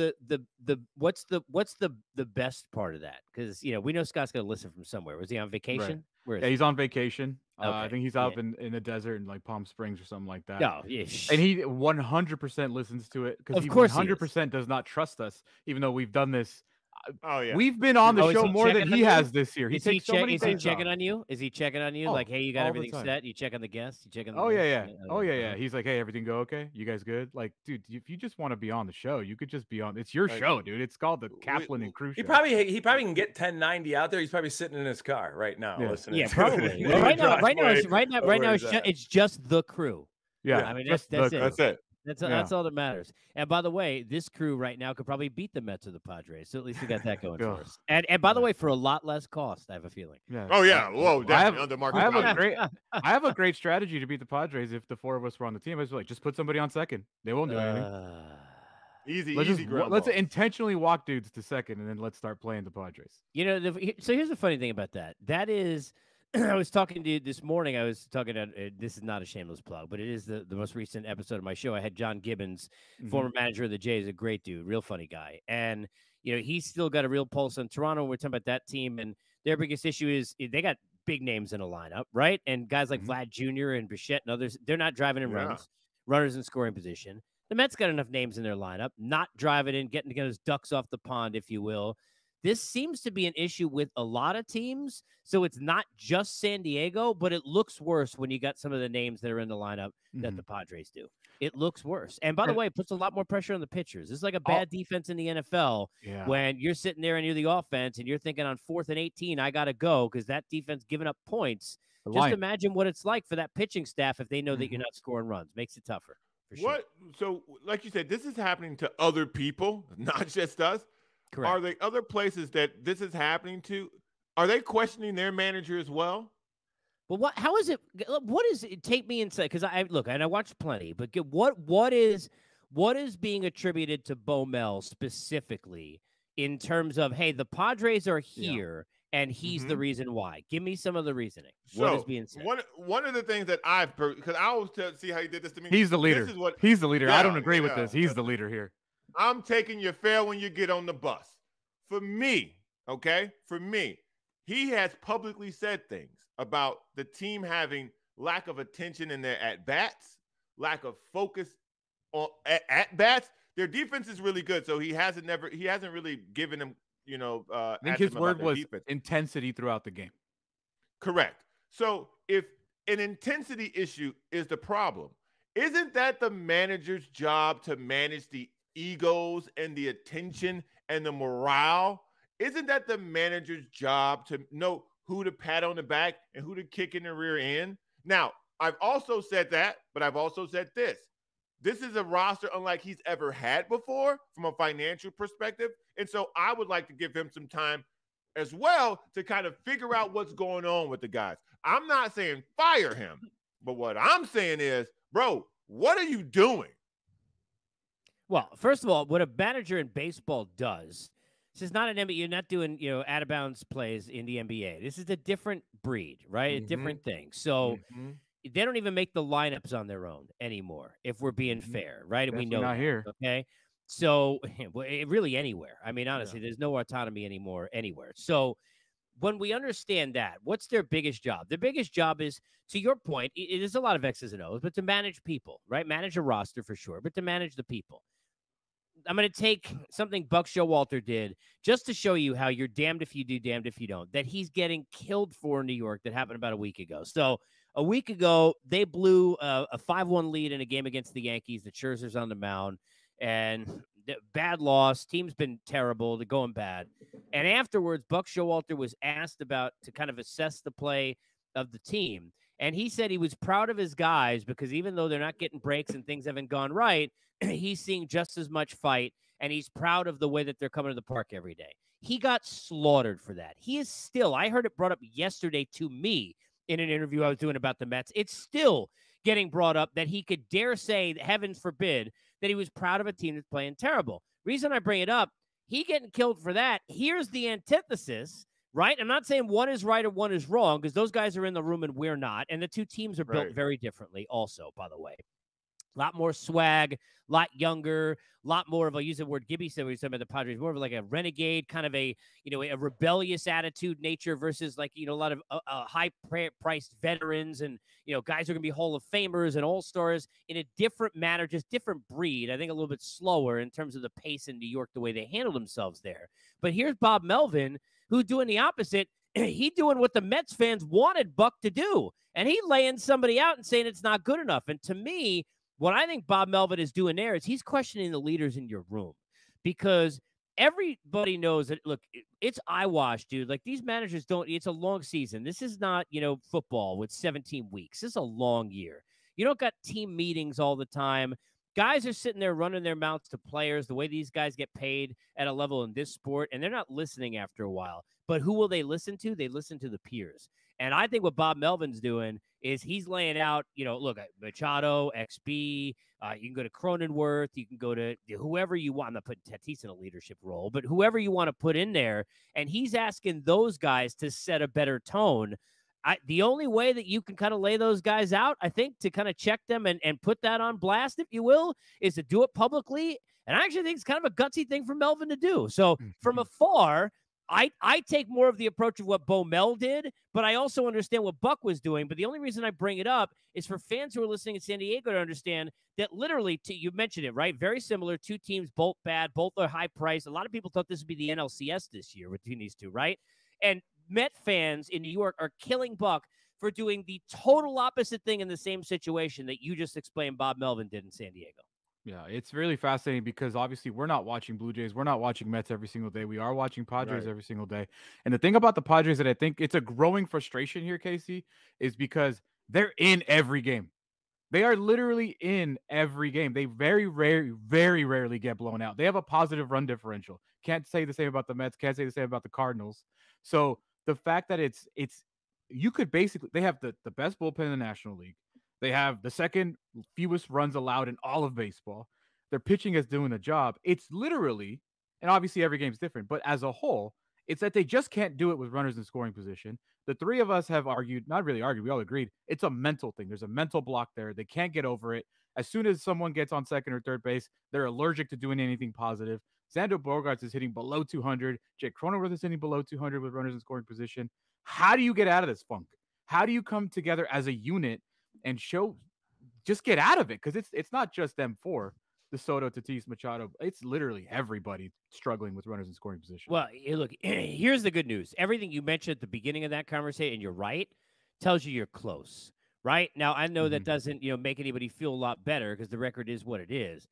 S1: what's the best part of that? Because, you know, we know Scott's gonna listen from somewhere. Was he on vacation?
S3: Right.
S1: Where is
S3: he's on vacation.
S1: Okay.
S3: I think he's out in the desert in like Palm Springs or something like that.
S1: Oh, yeah.
S3: And he 100% listens to it, because
S1: Of
S3: he
S1: course
S3: 100% does not trust us, even though we've done this.
S4: Oh yeah,
S3: we've been on the
S1: is
S3: show
S1: he
S3: more than
S1: checking
S3: he
S1: on you?
S3: has this year. He
S1: Is he
S3: takes so many
S1: is he
S3: days
S1: checking
S3: off.
S1: on you? Is he checking on you?
S3: Oh,
S1: Like, hey, you got
S3: all the
S1: everything
S3: time.
S1: set? You check on the guests? You check on the
S3: Oh yeah,
S1: guests?
S3: yeah. Oh yeah, yeah. He's like, hey, everything go okay? You guys good? Like, dude, if you just want to be on the show, you could just be on. It's your show, dude. It's called the Kaplan and Crew Show.
S4: He probably can get 1090 out there. He's probably sitting in his car right now listening.
S1: Yeah,
S4: to
S1: probably.
S4: it.
S1: Well, right now, it's just the crew.
S3: Yeah,
S1: I mean,
S3: just
S1: that's it.
S4: That's it.
S1: That's all that matters. And by the way, this crew right now could probably beat the Mets or the Padres. So at least we got that going for us. And by the way, for a lot less cost, I have a feeling.
S3: Yeah.
S4: Oh yeah. Whoa,
S3: I have,
S4: under market
S3: I have a
S4: value.
S3: great I have a great strategy to beat the Padres if the four of us were on the team. I was like, just put somebody on second. They won't do anything.
S4: Easy,
S3: let's intentionally walk dudes to second, and then let's start playing the Padres.
S1: You know, so here's the funny thing about that. That is, I was talking to you this morning. I was talking to, this is not a shameless plug, but it is the most recent episode of my show. I had John Gibbons, former manager of the Jays, a great dude, real funny guy. And, you know, he's still got a real pulse on Toronto. We're talking about that team, and their biggest issue is they got big names in a lineup, right? And guys like Vlad Jr. and Bichette and others, they're not driving in runners in scoring position. The Mets got enough names in their lineup, not driving in, getting those ducks off the pond, if you will. This seems to be an issue with a lot of teams. So it's not just San Diego, but it looks worse when you got some of the names that are in the lineup that the Padres do. It looks worse. And by the way, it puts a lot more pressure on the pitchers. It's like a bad defense in the NFL when you're sitting there and you're the offense and you're thinking on 4th and 18, I got to go because that defense giving up points. Just imagine what it's like for that pitching staff if they know that you're not scoring runs. Makes it tougher. For sure.
S4: So, like you said, this is happening to other people, not just us.
S1: Correct.
S4: Are there other places that this is happening to? Are they questioning their manager as well?
S1: Well, how is it? What is it? Take me inside, because I look and I watched plenty. But what is being attributed to Baumel specifically in terms of, hey, the Padres are here and he's the reason why? Give me some of the reasoning. What is being said?
S4: One of the things that because I always see how he did this to me.
S3: He's the leader. He's the leader. I don't agree with this. He's the leader here.
S4: I'm taking your fare when you get on the bus. For me, okay? For me, he has publicly said things about the team having lack of attention in their at-bats, lack of focus on at-bats. Their defense is really good, so he hasn't really given them,
S3: I think his word was intensity throughout the game.
S4: Correct. So if an intensity issue is the problem, isn't that the manager's job to manage the egos and the attention and the morale? Isn't that the manager's job to know who to pat on the back and who to kick in the rear end? Now, I've also said that, but I've also said this. This is a roster unlike he's ever had before from a financial perspective. And so I would like to give him some time as well to kind of figure out what's going on with the guys. I'm not saying fire him, but what I'm saying is, bro, what are you doing?
S1: Well, first of all, what a manager in baseball does, this is not an NBA. You're not doing, out of bounds plays in the NBA. This is a different breed, right? A different thing. So they don't even make the lineups on their own anymore, if we're being fair, right? And we know
S3: not here.
S1: Okay. So really anywhere. I mean, honestly, there's no autonomy anymore anywhere. So when we understand that, what's their biggest job? Their biggest job is, to your point, it is a lot of X's and O's, but to manage people, right? Manage a roster for sure, but to manage the people. I'm going to take something Buck Showalter did just to show you how you're damned if you do, damned if you don't, that he's getting killed for in New York that happened about a week ago. So A week ago, they blew a 5-1 lead in a game against the Yankees. The Scherzer's on the mound, and bad loss. Team's been terrible. They're going bad. And afterwards, Buck Showalter was asked to kind of assess the play of the team. And he said he was proud of his guys because even though they're not getting breaks and things haven't gone right, he's seeing just as much fight, and he's proud of the way that they're coming to the park every day. He got slaughtered for that. He is still, I heard it brought up yesterday to me in an interview I was doing about the Mets. It's still getting brought up that he could dare say, heaven forbid, that he was proud of a team that's playing terrible. Reason I bring it up, he getting killed for that. Here's the antithesis, right? I'm not saying one is right or one is wrong because those guys are in the room and we're not. And the two teams are built very differently also, by the way. A lot more swag, a lot younger, a lot more of, I'll use the word Gibby said when he's talking about the Padres, more of like a renegade, kind of a rebellious attitude nature versus like, a lot of high-priced veterans and, guys are going to be Hall of Famers and All-Stars in a different manner, just different breed. I think a little bit slower in terms of the pace in New York, the way they handle themselves there. But here's Bob Melvin, who's doing the opposite. He doing what the Mets fans wanted Buck to do. And he laying somebody out and saying it's not good enough. And to me, what I think Bob Melvin is doing there is he's questioning the leaders in your room because everybody knows that, look, it's eyewash, dude. Like these managers it's a long season. This is not, football with 17 weeks. This is a long year. You don't got team meetings all the time. Guys are sitting there running their mouths to players the way these guys get paid at a level in this sport, and they're not listening after a while. But who will they listen to? They listen to the peers. And I think what Bob Melvin's doing is he's laying out, look, Machado, XB, you can go to Cronenworth, you can go to whoever you want. I'm not putting Tatis in a leadership role, but whoever you want to put in there. And he's asking those guys to set a better tone. The only way that you can kind of lay those guys out, I think, to kind of check them and put that on blast, if you will, is to do it publicly. And I actually think it's kind of a gutsy thing for Melvin to do. So from afar, I take more of the approach of what Bo Mel did, but I also understand what Buck was doing. But the only reason I bring it up is for fans who are listening in San Diego to understand that literally, you mentioned it, right? Very similar. Two teams, both bad, both are high price. A lot of people thought this would be the NLCS this year between these two, right? And Met fans in New York are killing Buck for doing the total opposite thing in the same situation that you just explained Bob Melvin did in San Diego.
S3: Yeah, it's really fascinating because obviously we're not watching Blue Jays. We're not watching Mets every single day. We are watching Padres every single day. And the thing about the Padres that I think it's a growing frustration here, Casey, is because they're in every game. They are literally in every game. They very rarely get blown out. They have a positive run differential. Can't say the same about the Mets. Can't say the same about the Cardinals. So the fact that you could basically, they have the best bullpen in the National League. They have the second fewest runs allowed in all of baseball. Their pitching is doing the job. It's literally, and obviously every game's different, but as a whole, it's that they just can't do it with runners in scoring position. The three of us have argued, not really argued, we all agreed, it's a mental thing. There's a mental block there. They can't get over it. As soon as someone gets on second or third base, they're allergic to doing anything positive. Xander Bogaerts is hitting below 200. Jake Cronenworth is hitting below 200 with runners in scoring position. How do you get out of this funk? How do you come together as a unit and just get out of it? Because it's not just them four, the Soto, Tatis, Machado. It's literally everybody struggling with runners in scoring position.
S1: Well, look, here's the good news. Everything you mentioned at the beginning of that conversation, and you're right, tells you you're close, right? Now, I know that doesn't make anybody feel a lot better because the record is what it is.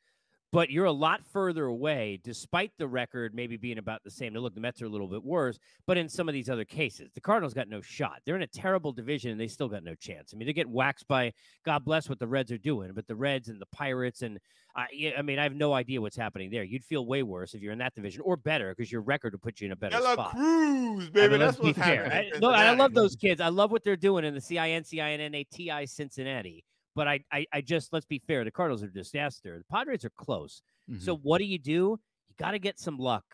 S1: But you're a lot further away, despite the record maybe being about the same. Now, look, the Mets are a little bit worse, but in some of these other cases, the Cardinals got no shot. They're in a terrible division, and they still got no chance. I mean, they get waxed by, God bless what the Reds are doing, but the Reds and the Pirates, and I have no idea what's happening there. You'd feel way worse if you're in that division, or better, because your record would put you in a better spot.
S4: Cruz, baby, that's what's happening.
S1: I love those kids. I love what they're doing in the CINNATI Cincinnati. But I just, let's be fair, the Cardinals are a disaster. The Padres are close. So what do? You got to get some luck.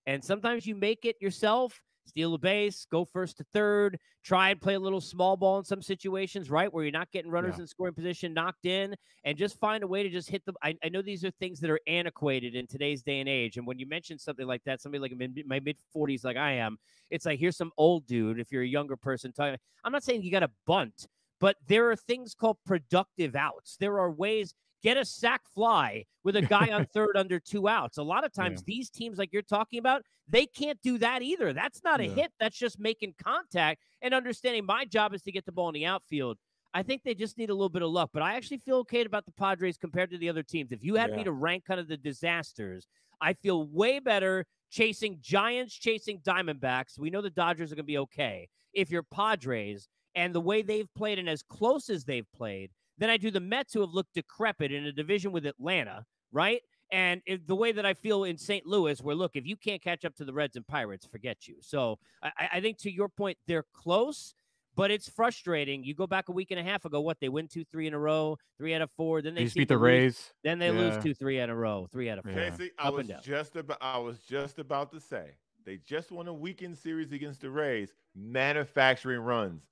S1: And sometimes you make it yourself, steal a base, go first to third, try and play a little small ball in some situations, right, where you're not getting runners in scoring position knocked in, and just find a way to just hit them. I know these are things that are antiquated in today's day and age. And when you mention something like that, somebody like in my mid-40s like I am, it's like, here's some old dude, if you're a younger person, talking. I'm not saying you got to bunt, but there are things called productive outs. There are ways, get a sac fly with a guy on third under 2 outs. A lot of times these teams like you're talking about, they can't do that either. That's not a hit. That's just making contact and understanding my job is to get the ball in the outfield. I think they just need a little bit of luck. But I actually feel okay about the Padres compared to the other teams. If you had me to rank kind of the disasters, I feel way better chasing Giants, chasing Diamondbacks. We know the Dodgers are going to be okay. If you're Padres and the way they've played and as close as they've played, then I do the Mets, who have looked decrepit in a division with Atlanta, right? And the way that I feel in St. Louis, where, look, if you can't catch up to the Reds and Pirates, forget you. So I think, to your point, they're close, but it's frustrating. You go back a week and a half ago, what, they win 2-3 in a row, 3 out of 4. Then they
S3: beat the Rays.
S1: Then they lose 2-3 in a row, 3 out of 4.
S4: Casey, I was just about to say, they just won a weekend series against the Rays, manufacturing runs,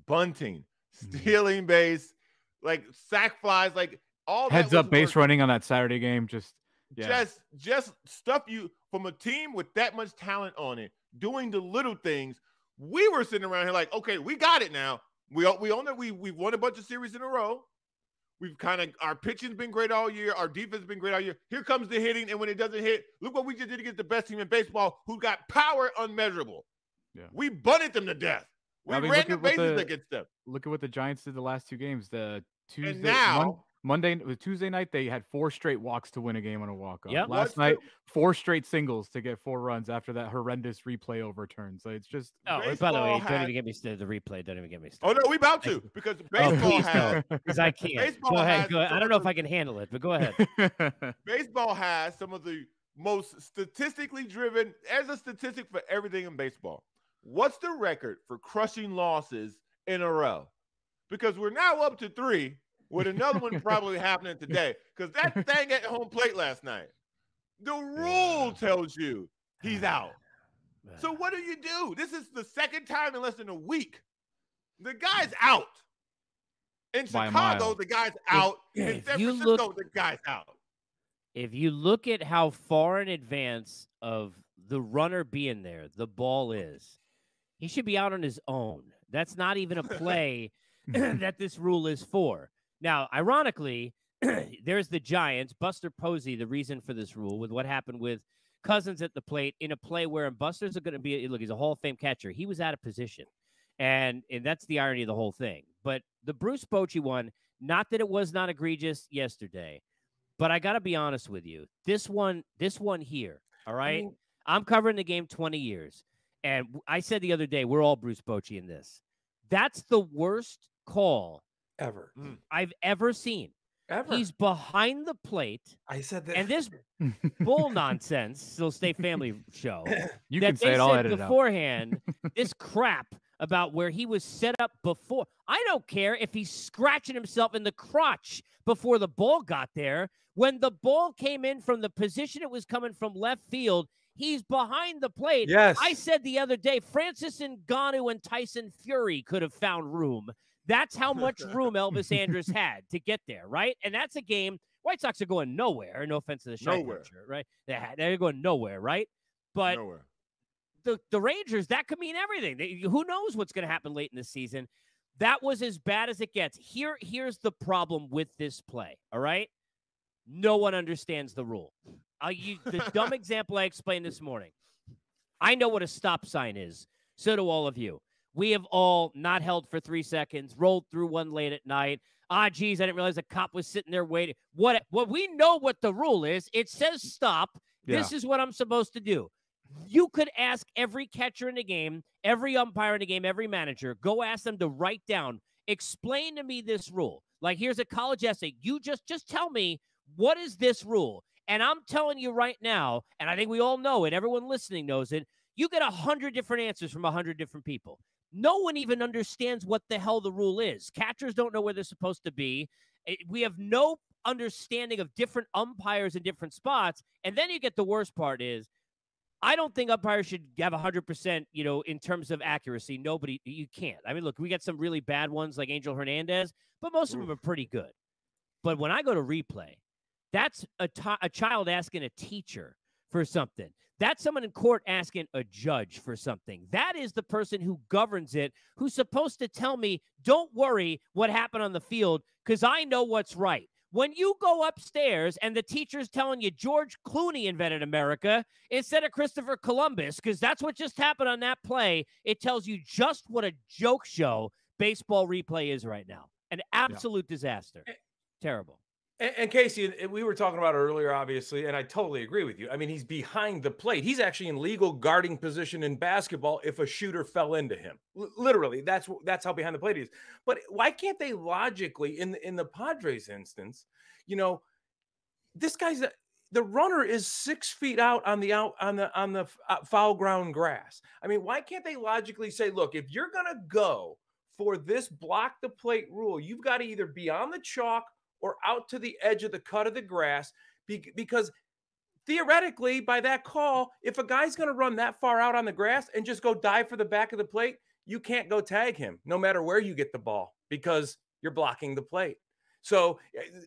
S4: bunting, stealing base, like sack flies, like all
S3: heads
S4: that
S3: up base running on that Saturday game. Just
S4: stuff you from a team with that much talent on it, doing the little things. We were sitting around here like, okay, we got it now. We own it. We've won a bunch of series in a row. We've our pitching's been great all year. Our defense has been great all year. Here comes the hitting, and when it doesn't hit, look what we just did against the best team in baseball, who got power unmeasurable. Yeah. We bunted them to death. We ran the bases against them.
S3: Look at what the Giants did the last 2 games. The Tuesday,
S4: and now
S3: Tuesday night, they had 4 straight walks to win a game on a walk-off.
S1: Yep.
S3: Last night, 4 straight singles to get 4 runs after that horrendous replay overturn. So it's just.
S1: Oh, by the way, don't even get me started. The replay, don't even get me started.
S4: Oh, no, we about to, because baseball has.
S1: Because I can't. Go ahead. I don't know if I can handle it, but go ahead.
S4: Baseball has some of the most statistically driven, as a statistic for everything in baseball. What's the record for crushing losses in a row? Because we're now up to 3, with another one probably happening today. Because that thing at home plate last night, the rule tells you he's out. So what do? This is the second time in less than a week. The guy's out. In Chicago, the guy's out. In San Francisco, the guy's out.
S1: If you look at how far in advance of the runner being there, the ball is, he should be out on his own. That's not even a play that this rule is for. Now, ironically, there's the Giants, Buster Posey, the reason for this rule, with what happened with Cousins at the plate in a play where Buster's going to be, look, he's a Hall of Fame catcher. He was out of position. And that's the irony of the whole thing. But the Bruce Bochy one, not that it was not egregious yesterday, but I got to be honest with you. This one here, all right? I'm covering the game 20 years. And I said the other day, we're all Bruce Bochy in this. That's the worst call
S5: ever
S1: I've ever seen.
S5: Ever.
S1: He's behind the plate.
S5: I said that.
S1: And this bull nonsense, Still Stay Family show.
S3: You can say it, I'll edit it out.
S1: Beforehand, this crap about where he was set up before. I don't care if he's scratching himself in the crotch before the ball got there. When the ball came in from the position it was coming from left field, he's behind the plate.
S5: Yes.
S1: I said the other day, Francis Ngannou and Tyson Fury could have found room. That's how much room Elvis Andrus had to get there, right? And that's a game. White Sox are going nowhere. No offense to the Shine shirt, right? They're going nowhere, right? But
S4: nowhere.
S1: The Rangers, that could mean everything. Who knows what's going to happen late in the season? That was as bad as it gets. Here's the problem with this play, all right? No one understands the rule. I'll use the dumb example I explained this morning. I know what a stop sign is. So do all of you. We have all not held for 3 seconds, rolled through one late at night. Geez, I didn't realize a cop was sitting there waiting. What we know what the rule is. It says stop. Yeah. This is what I'm supposed to do. You could ask every catcher in the game, every umpire in the game, every manager, go ask them to write down, explain to me this rule. Like, here's a college essay. You just tell me, what is this rule? And I'm telling you right now, and I think we all know it, everyone listening knows it, you get 100 different answers from 100 different people. No one even understands what the hell the rule is. Catchers don't know where they're supposed to be. We have no understanding of different umpires in different spots. And then you get the worst part is, I don't think umpires should have 100%, in terms of accuracy. You can't. I mean, look, we got some really bad ones like Angel Hernandez, but most of them are pretty good. But when I go to replay, that's a child asking a teacher for something. That's someone in court asking a judge for something. That is the person who governs it, who's supposed to tell me, don't worry what happened on the field, because I know what's right. When you go upstairs and the teacher's telling you George Clooney invented America instead of Christopher Columbus, because that's what just happened on that play, it tells you just what a joke show baseball replay is right now. An absolute disaster. Terrible.
S5: And Casey, we were talking about it earlier, obviously, and I totally agree with you. I mean, he's behind the plate. He's actually in legal guarding position in basketball if a shooter fell into him. Literally, that's how behind the plate he is. But why can't they logically, in the Padres instance, you know, this guy's the runner is 6 feet out on the foul ground grass. I mean, why can't they logically say, look, if you're gonna go for this block the plate rule, you've got to either be on the chalk or out to the edge of the cut of the grass, because theoretically, by that call, if a guy's going to run that far out on the grass and just go dive for the back of the plate, you can't go tag him no matter where you get the ball because you're blocking the plate. So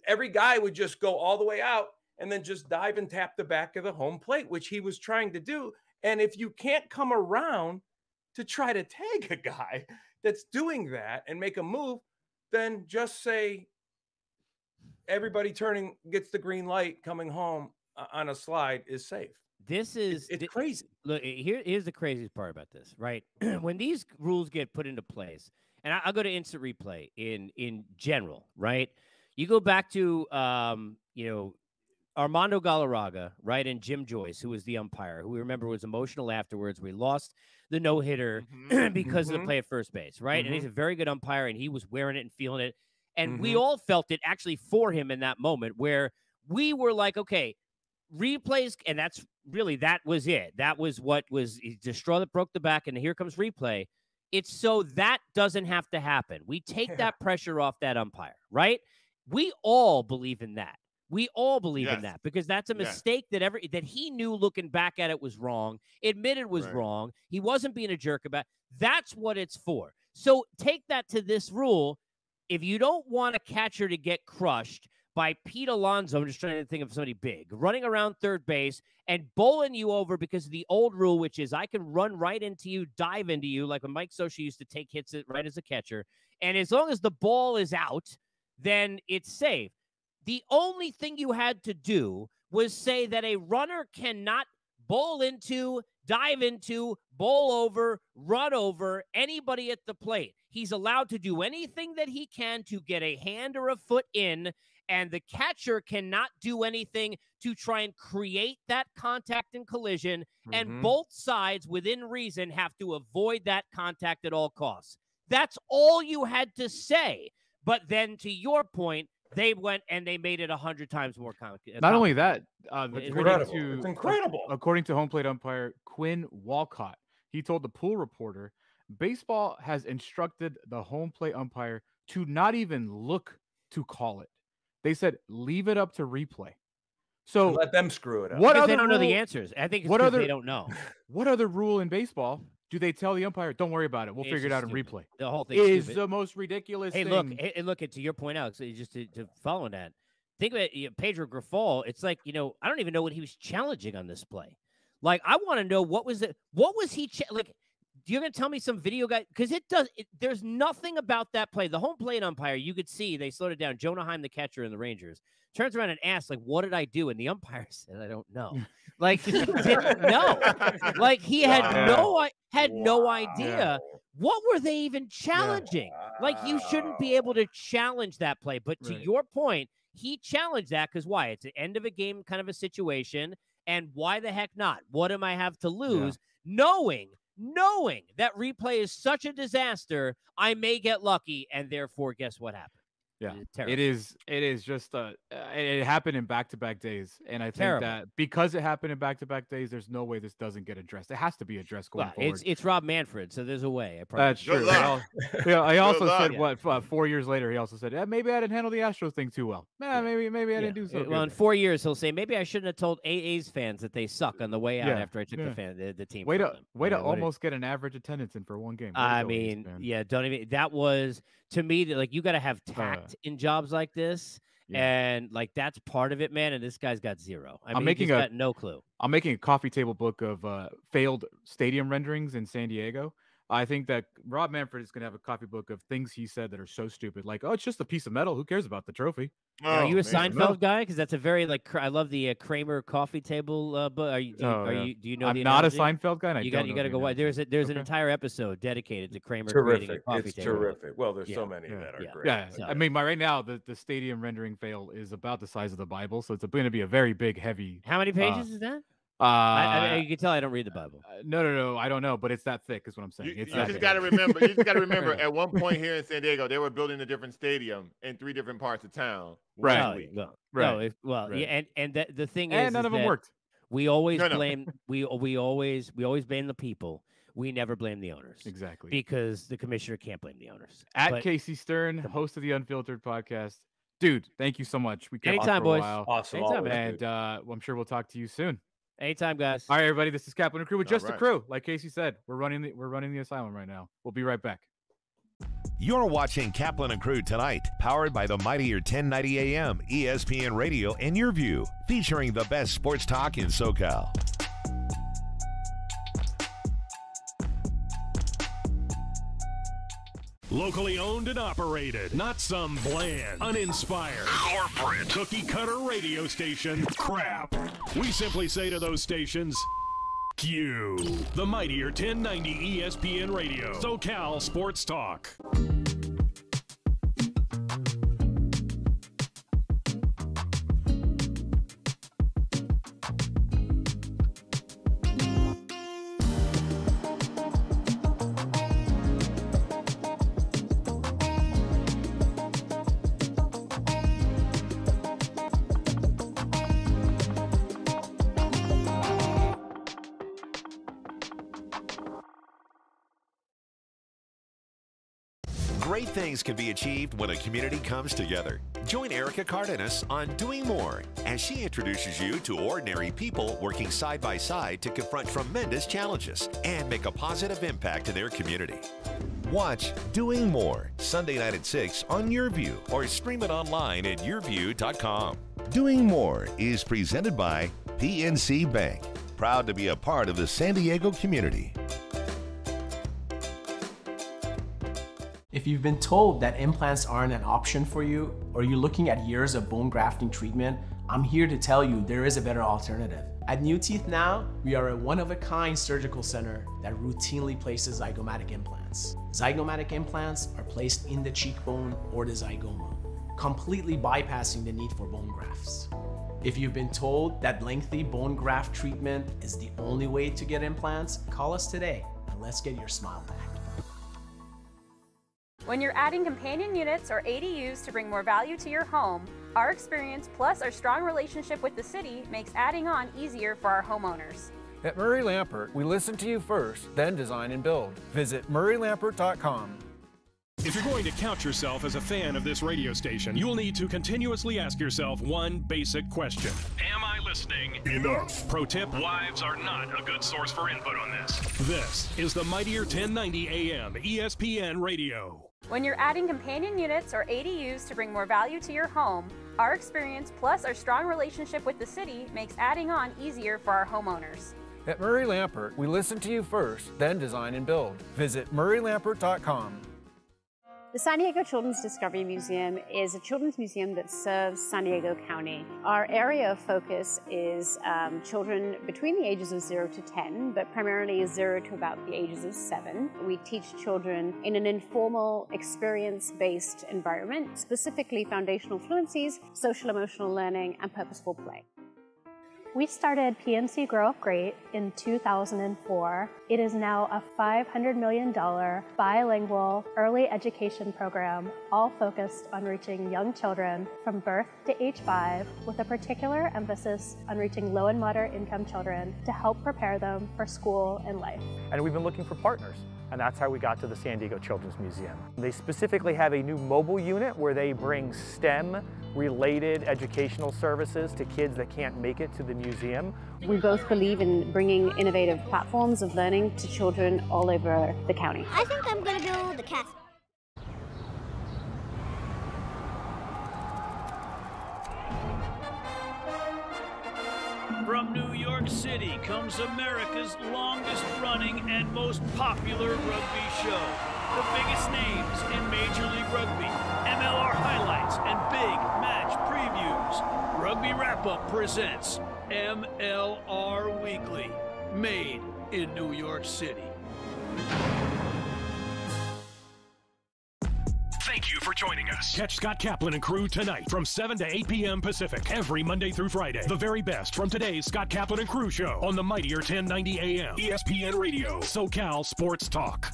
S5: every guy would just go all the way out and then just dive and tap the back of the home plate, which he was trying to do. And if you can't come around to try to tag a guy that's doing that and make a move, then just say, everybody gets the green light coming home on a slide is safe.
S1: It's
S5: crazy.
S1: Look, here's the craziest part about this, right? When these rules get put into place, and I'll go to instant replay in general, right? You go back to Armando Galarraga, right, and Jim Joyce, who was the umpire, who we remember was emotional afterwards. We lost the no-hitter because of the play at first base, right? And he's a very good umpire, and he was wearing it and feeling it. And we all felt it actually for him in that moment where we were like, okay, replays, and that was it. That was what was the straw that broke the back, and here comes replay. It's so that doesn't have to happen. We take that pressure off that umpire, right? We all believe in that. We all believe in that because that's a mistake that he knew looking back at it was wrong, admitted was wrong. He wasn't being a jerk about it. That's what it's for. So take that to this rule. If you don't want a catcher to get crushed by Pete Alonso, I'm just trying to think of somebody big, running around third base and bowling you over because of the old rule, which is I can run right into you, dive into you, like when Mike Socha used to take hits right as a catcher. And as long as the ball is out, then it's safe. The only thing you had to do was say that a runner cannot bowl into, dive into, bowl over, run over anybody at the plate. He's allowed to do anything that he can to get a hand or a foot in, and the catcher cannot do anything to try and create that contact and collision, and both sides, within reason, have to avoid that contact at all costs. That's all you had to say. But then, to your point, they went and they made it 100 times more complicated.
S3: Not only that,
S5: it's incredible.
S3: According to home plate umpire Quinn Walcott, he told the Pool Reporter, baseball has instructed the home plate umpire to not even look to call it. They said, leave it up to replay. So
S5: and let them screw it up.
S1: Because they don't know the answers. I think it's because they don't know.
S3: What other rule in baseball do they tell the umpire, don't worry about it, we'll figure it out in replay?
S1: The whole thing
S3: is the most ridiculous thing.
S1: Look, to your point, Alex, just to follow that, think about Pedro Grifol. It's like, I don't even know what he was challenging on this play. Like, I want to know what was he like? You're going to tell me some video guy, because there's nothing about that play. The home plate umpire, you could see they slowed it down. Jonah Heim, the catcher in the Rangers, turns around and asks, like, what did I do? And the umpire said, I don't know. Like, he didn't know. Like, he had no idea. What were they even challenging? Like, you shouldn't be able to challenge that play. But to your point, he challenged that because why? It's the end of a game kind of a situation. And why the heck not? What am I have to lose? Knowing that replay is such a disaster, I may get lucky, and therefore, guess what happened?
S3: Yeah, it is just it happened in back-to-back days, and I think that because it happened in back-to-back days, there's no way this doesn't get addressed. It has to be addressed going forward.
S1: It's Rob Manfred, so there's a way.
S3: That's true. I also said 4 years later, he also said, maybe I didn't handle the Astros thing too well. Maybe I didn't do so.
S1: Well, in 4 years, he'll say, maybe I shouldn't have told AA's fans that they suck on the way out after I took the team.
S3: Way to almost get an average attendance in for one game.
S1: I mean, don't even. That was, to me, like, you got to have tact in jobs like this, and like that's part of it, man. And this guy's got zero. I mean, he's got no clue.
S3: I'm making a coffee table book of failed stadium renderings in San Diego. I think that Rob Manfred is going to have a copybook of things he said that are so stupid. Like, oh, it's just a piece of metal. Who cares about the trophy?
S1: Are you a Seinfeld guy? Because that's a very I love the Kramer coffee table book. Do you know?
S3: I'm not a Seinfeld guy. And
S1: you got to go. There's an entire episode dedicated to Kramer creating a coffee
S5: it's
S1: table.
S5: Terrific. Well, there's so many that are great.
S3: Yeah, I mean, right now the stadium rendering fail is about the size of the Bible, so it's going to be a very big, heavy.
S1: How many pages is that? You can tell I don't read the Bible.
S3: No, I don't know, but it's that thick, is what I'm saying.
S4: You just got to remember. At one point here in San Diego, they were building a different stadium in 3 different parts of town.
S3: Right.
S1: Right. And the thing is,
S3: none of them worked.
S1: We always blame. We always blame the people. We never blame the owners.
S3: Exactly.
S1: Because the commissioner can't blame the owners.
S3: Casey Stern, host of the Unfiltered podcast. Dude, thank you so much. We kept
S1: anytime,
S3: for a
S1: boys.
S3: while.
S5: Awesome.
S1: Anytime,
S3: and I'm sure we'll talk to you soon.
S1: Anytime, guys.
S3: All right, everybody. This is Kaplan and Crew with just the crew. Like Casey said, we're running the asylum right now. We'll be right back.
S6: You're watching Kaplan and Crew Tonight, powered by the mightier 1090 AM, ESPN Radio, and YurView, featuring the best sports talk in SoCal.
S2: Locally owned and operated, not some bland, uninspired, corporate, cookie-cutter radio station crap. We simply say to those stations, Q. The mightier 1090 ESPN Radio, SoCal Sports Talk.
S6: Great things can be achieved when a community comes together. Join Erica Cardenas on Doing More as she introduces you to ordinary people working side by side to confront tremendous challenges and make a positive impact in their community. Watch Doing More Sunday night at 6 on YurView or stream it online at YurView.com. Doing More is presented by PNC Bank, proud to be a part of the San Diego community.
S7: If you've been told that implants aren't an option for you, or you're looking at years of bone grafting treatment, I'm here to tell you there is a better alternative. At New Teeth Now, we are a one-of-a-kind surgical center that routinely places zygomatic implants. Zygomatic implants are placed in the cheekbone or the zygoma, completely bypassing the need for bone grafts. If you've been told that lengthy bone graft treatment is the only way to get implants, call us today and let's get your smile back.
S8: When you're adding companion units or ADUs to bring more value to your home, our experience plus our strong relationship with the city makes adding on easier for our homeowners.
S9: At Murray Lampert, we listen to you first, then design and build. Visit murraylampert.com.
S2: If you're going to count yourself as a fan of this radio station, you'll need to continuously ask yourself one basic question. Am I listening enough? Pro tip, wives are not a good source for input on this. This is the mightier 1090 AM ESPN Radio.
S8: When you're adding companion units or ADUs to bring more value to your home, our experience plus our strong relationship with the city makes adding on easier for our homeowners.
S9: At Murray Lampert, we listen to you first, then design and build. Visit murraylampert.com.
S12: The San Diego Children's Discovery Museum is a children's museum that serves San Diego County. Our area of focus is children between the ages of 0 to 10, but primarily 0 to about the ages of 7. We teach children in an informal, experience-based environment, specifically foundational fluencies, social-emotional learning, and purposeful play.
S15: We started PNC Grow Up Great in 2004. It is now a $500 million bilingual early education program, all focused on reaching young children from birth to age 5, with a particular emphasis on reaching low and moderate income children to help prepare them for school and life.
S16: And we've been looking for partners. And that's how we got to the San Diego Children's Museum. They specifically have a new mobile unit where they bring STEM-related educational services to kids that can't make it to the museum.
S12: We both believe in bringing innovative platforms of learning to children all over the county.
S17: I think I'm going to build the castle.
S10: From New York City comes America's longest-running and most popular rugby show. The biggest names in Major League Rugby, MLR highlights, and big match previews. Rugby Wrap-Up presents MLR Weekly, made in New York City.
S2: Thank you for joining us. Catch Scott Kaplan and Crew tonight from 7 to 8 p.m. Pacific every Monday through Friday. The very best from today's Scott Kaplan and Crew show on the mightier 1090 AM ESPN Radio, SoCal Sports Talk.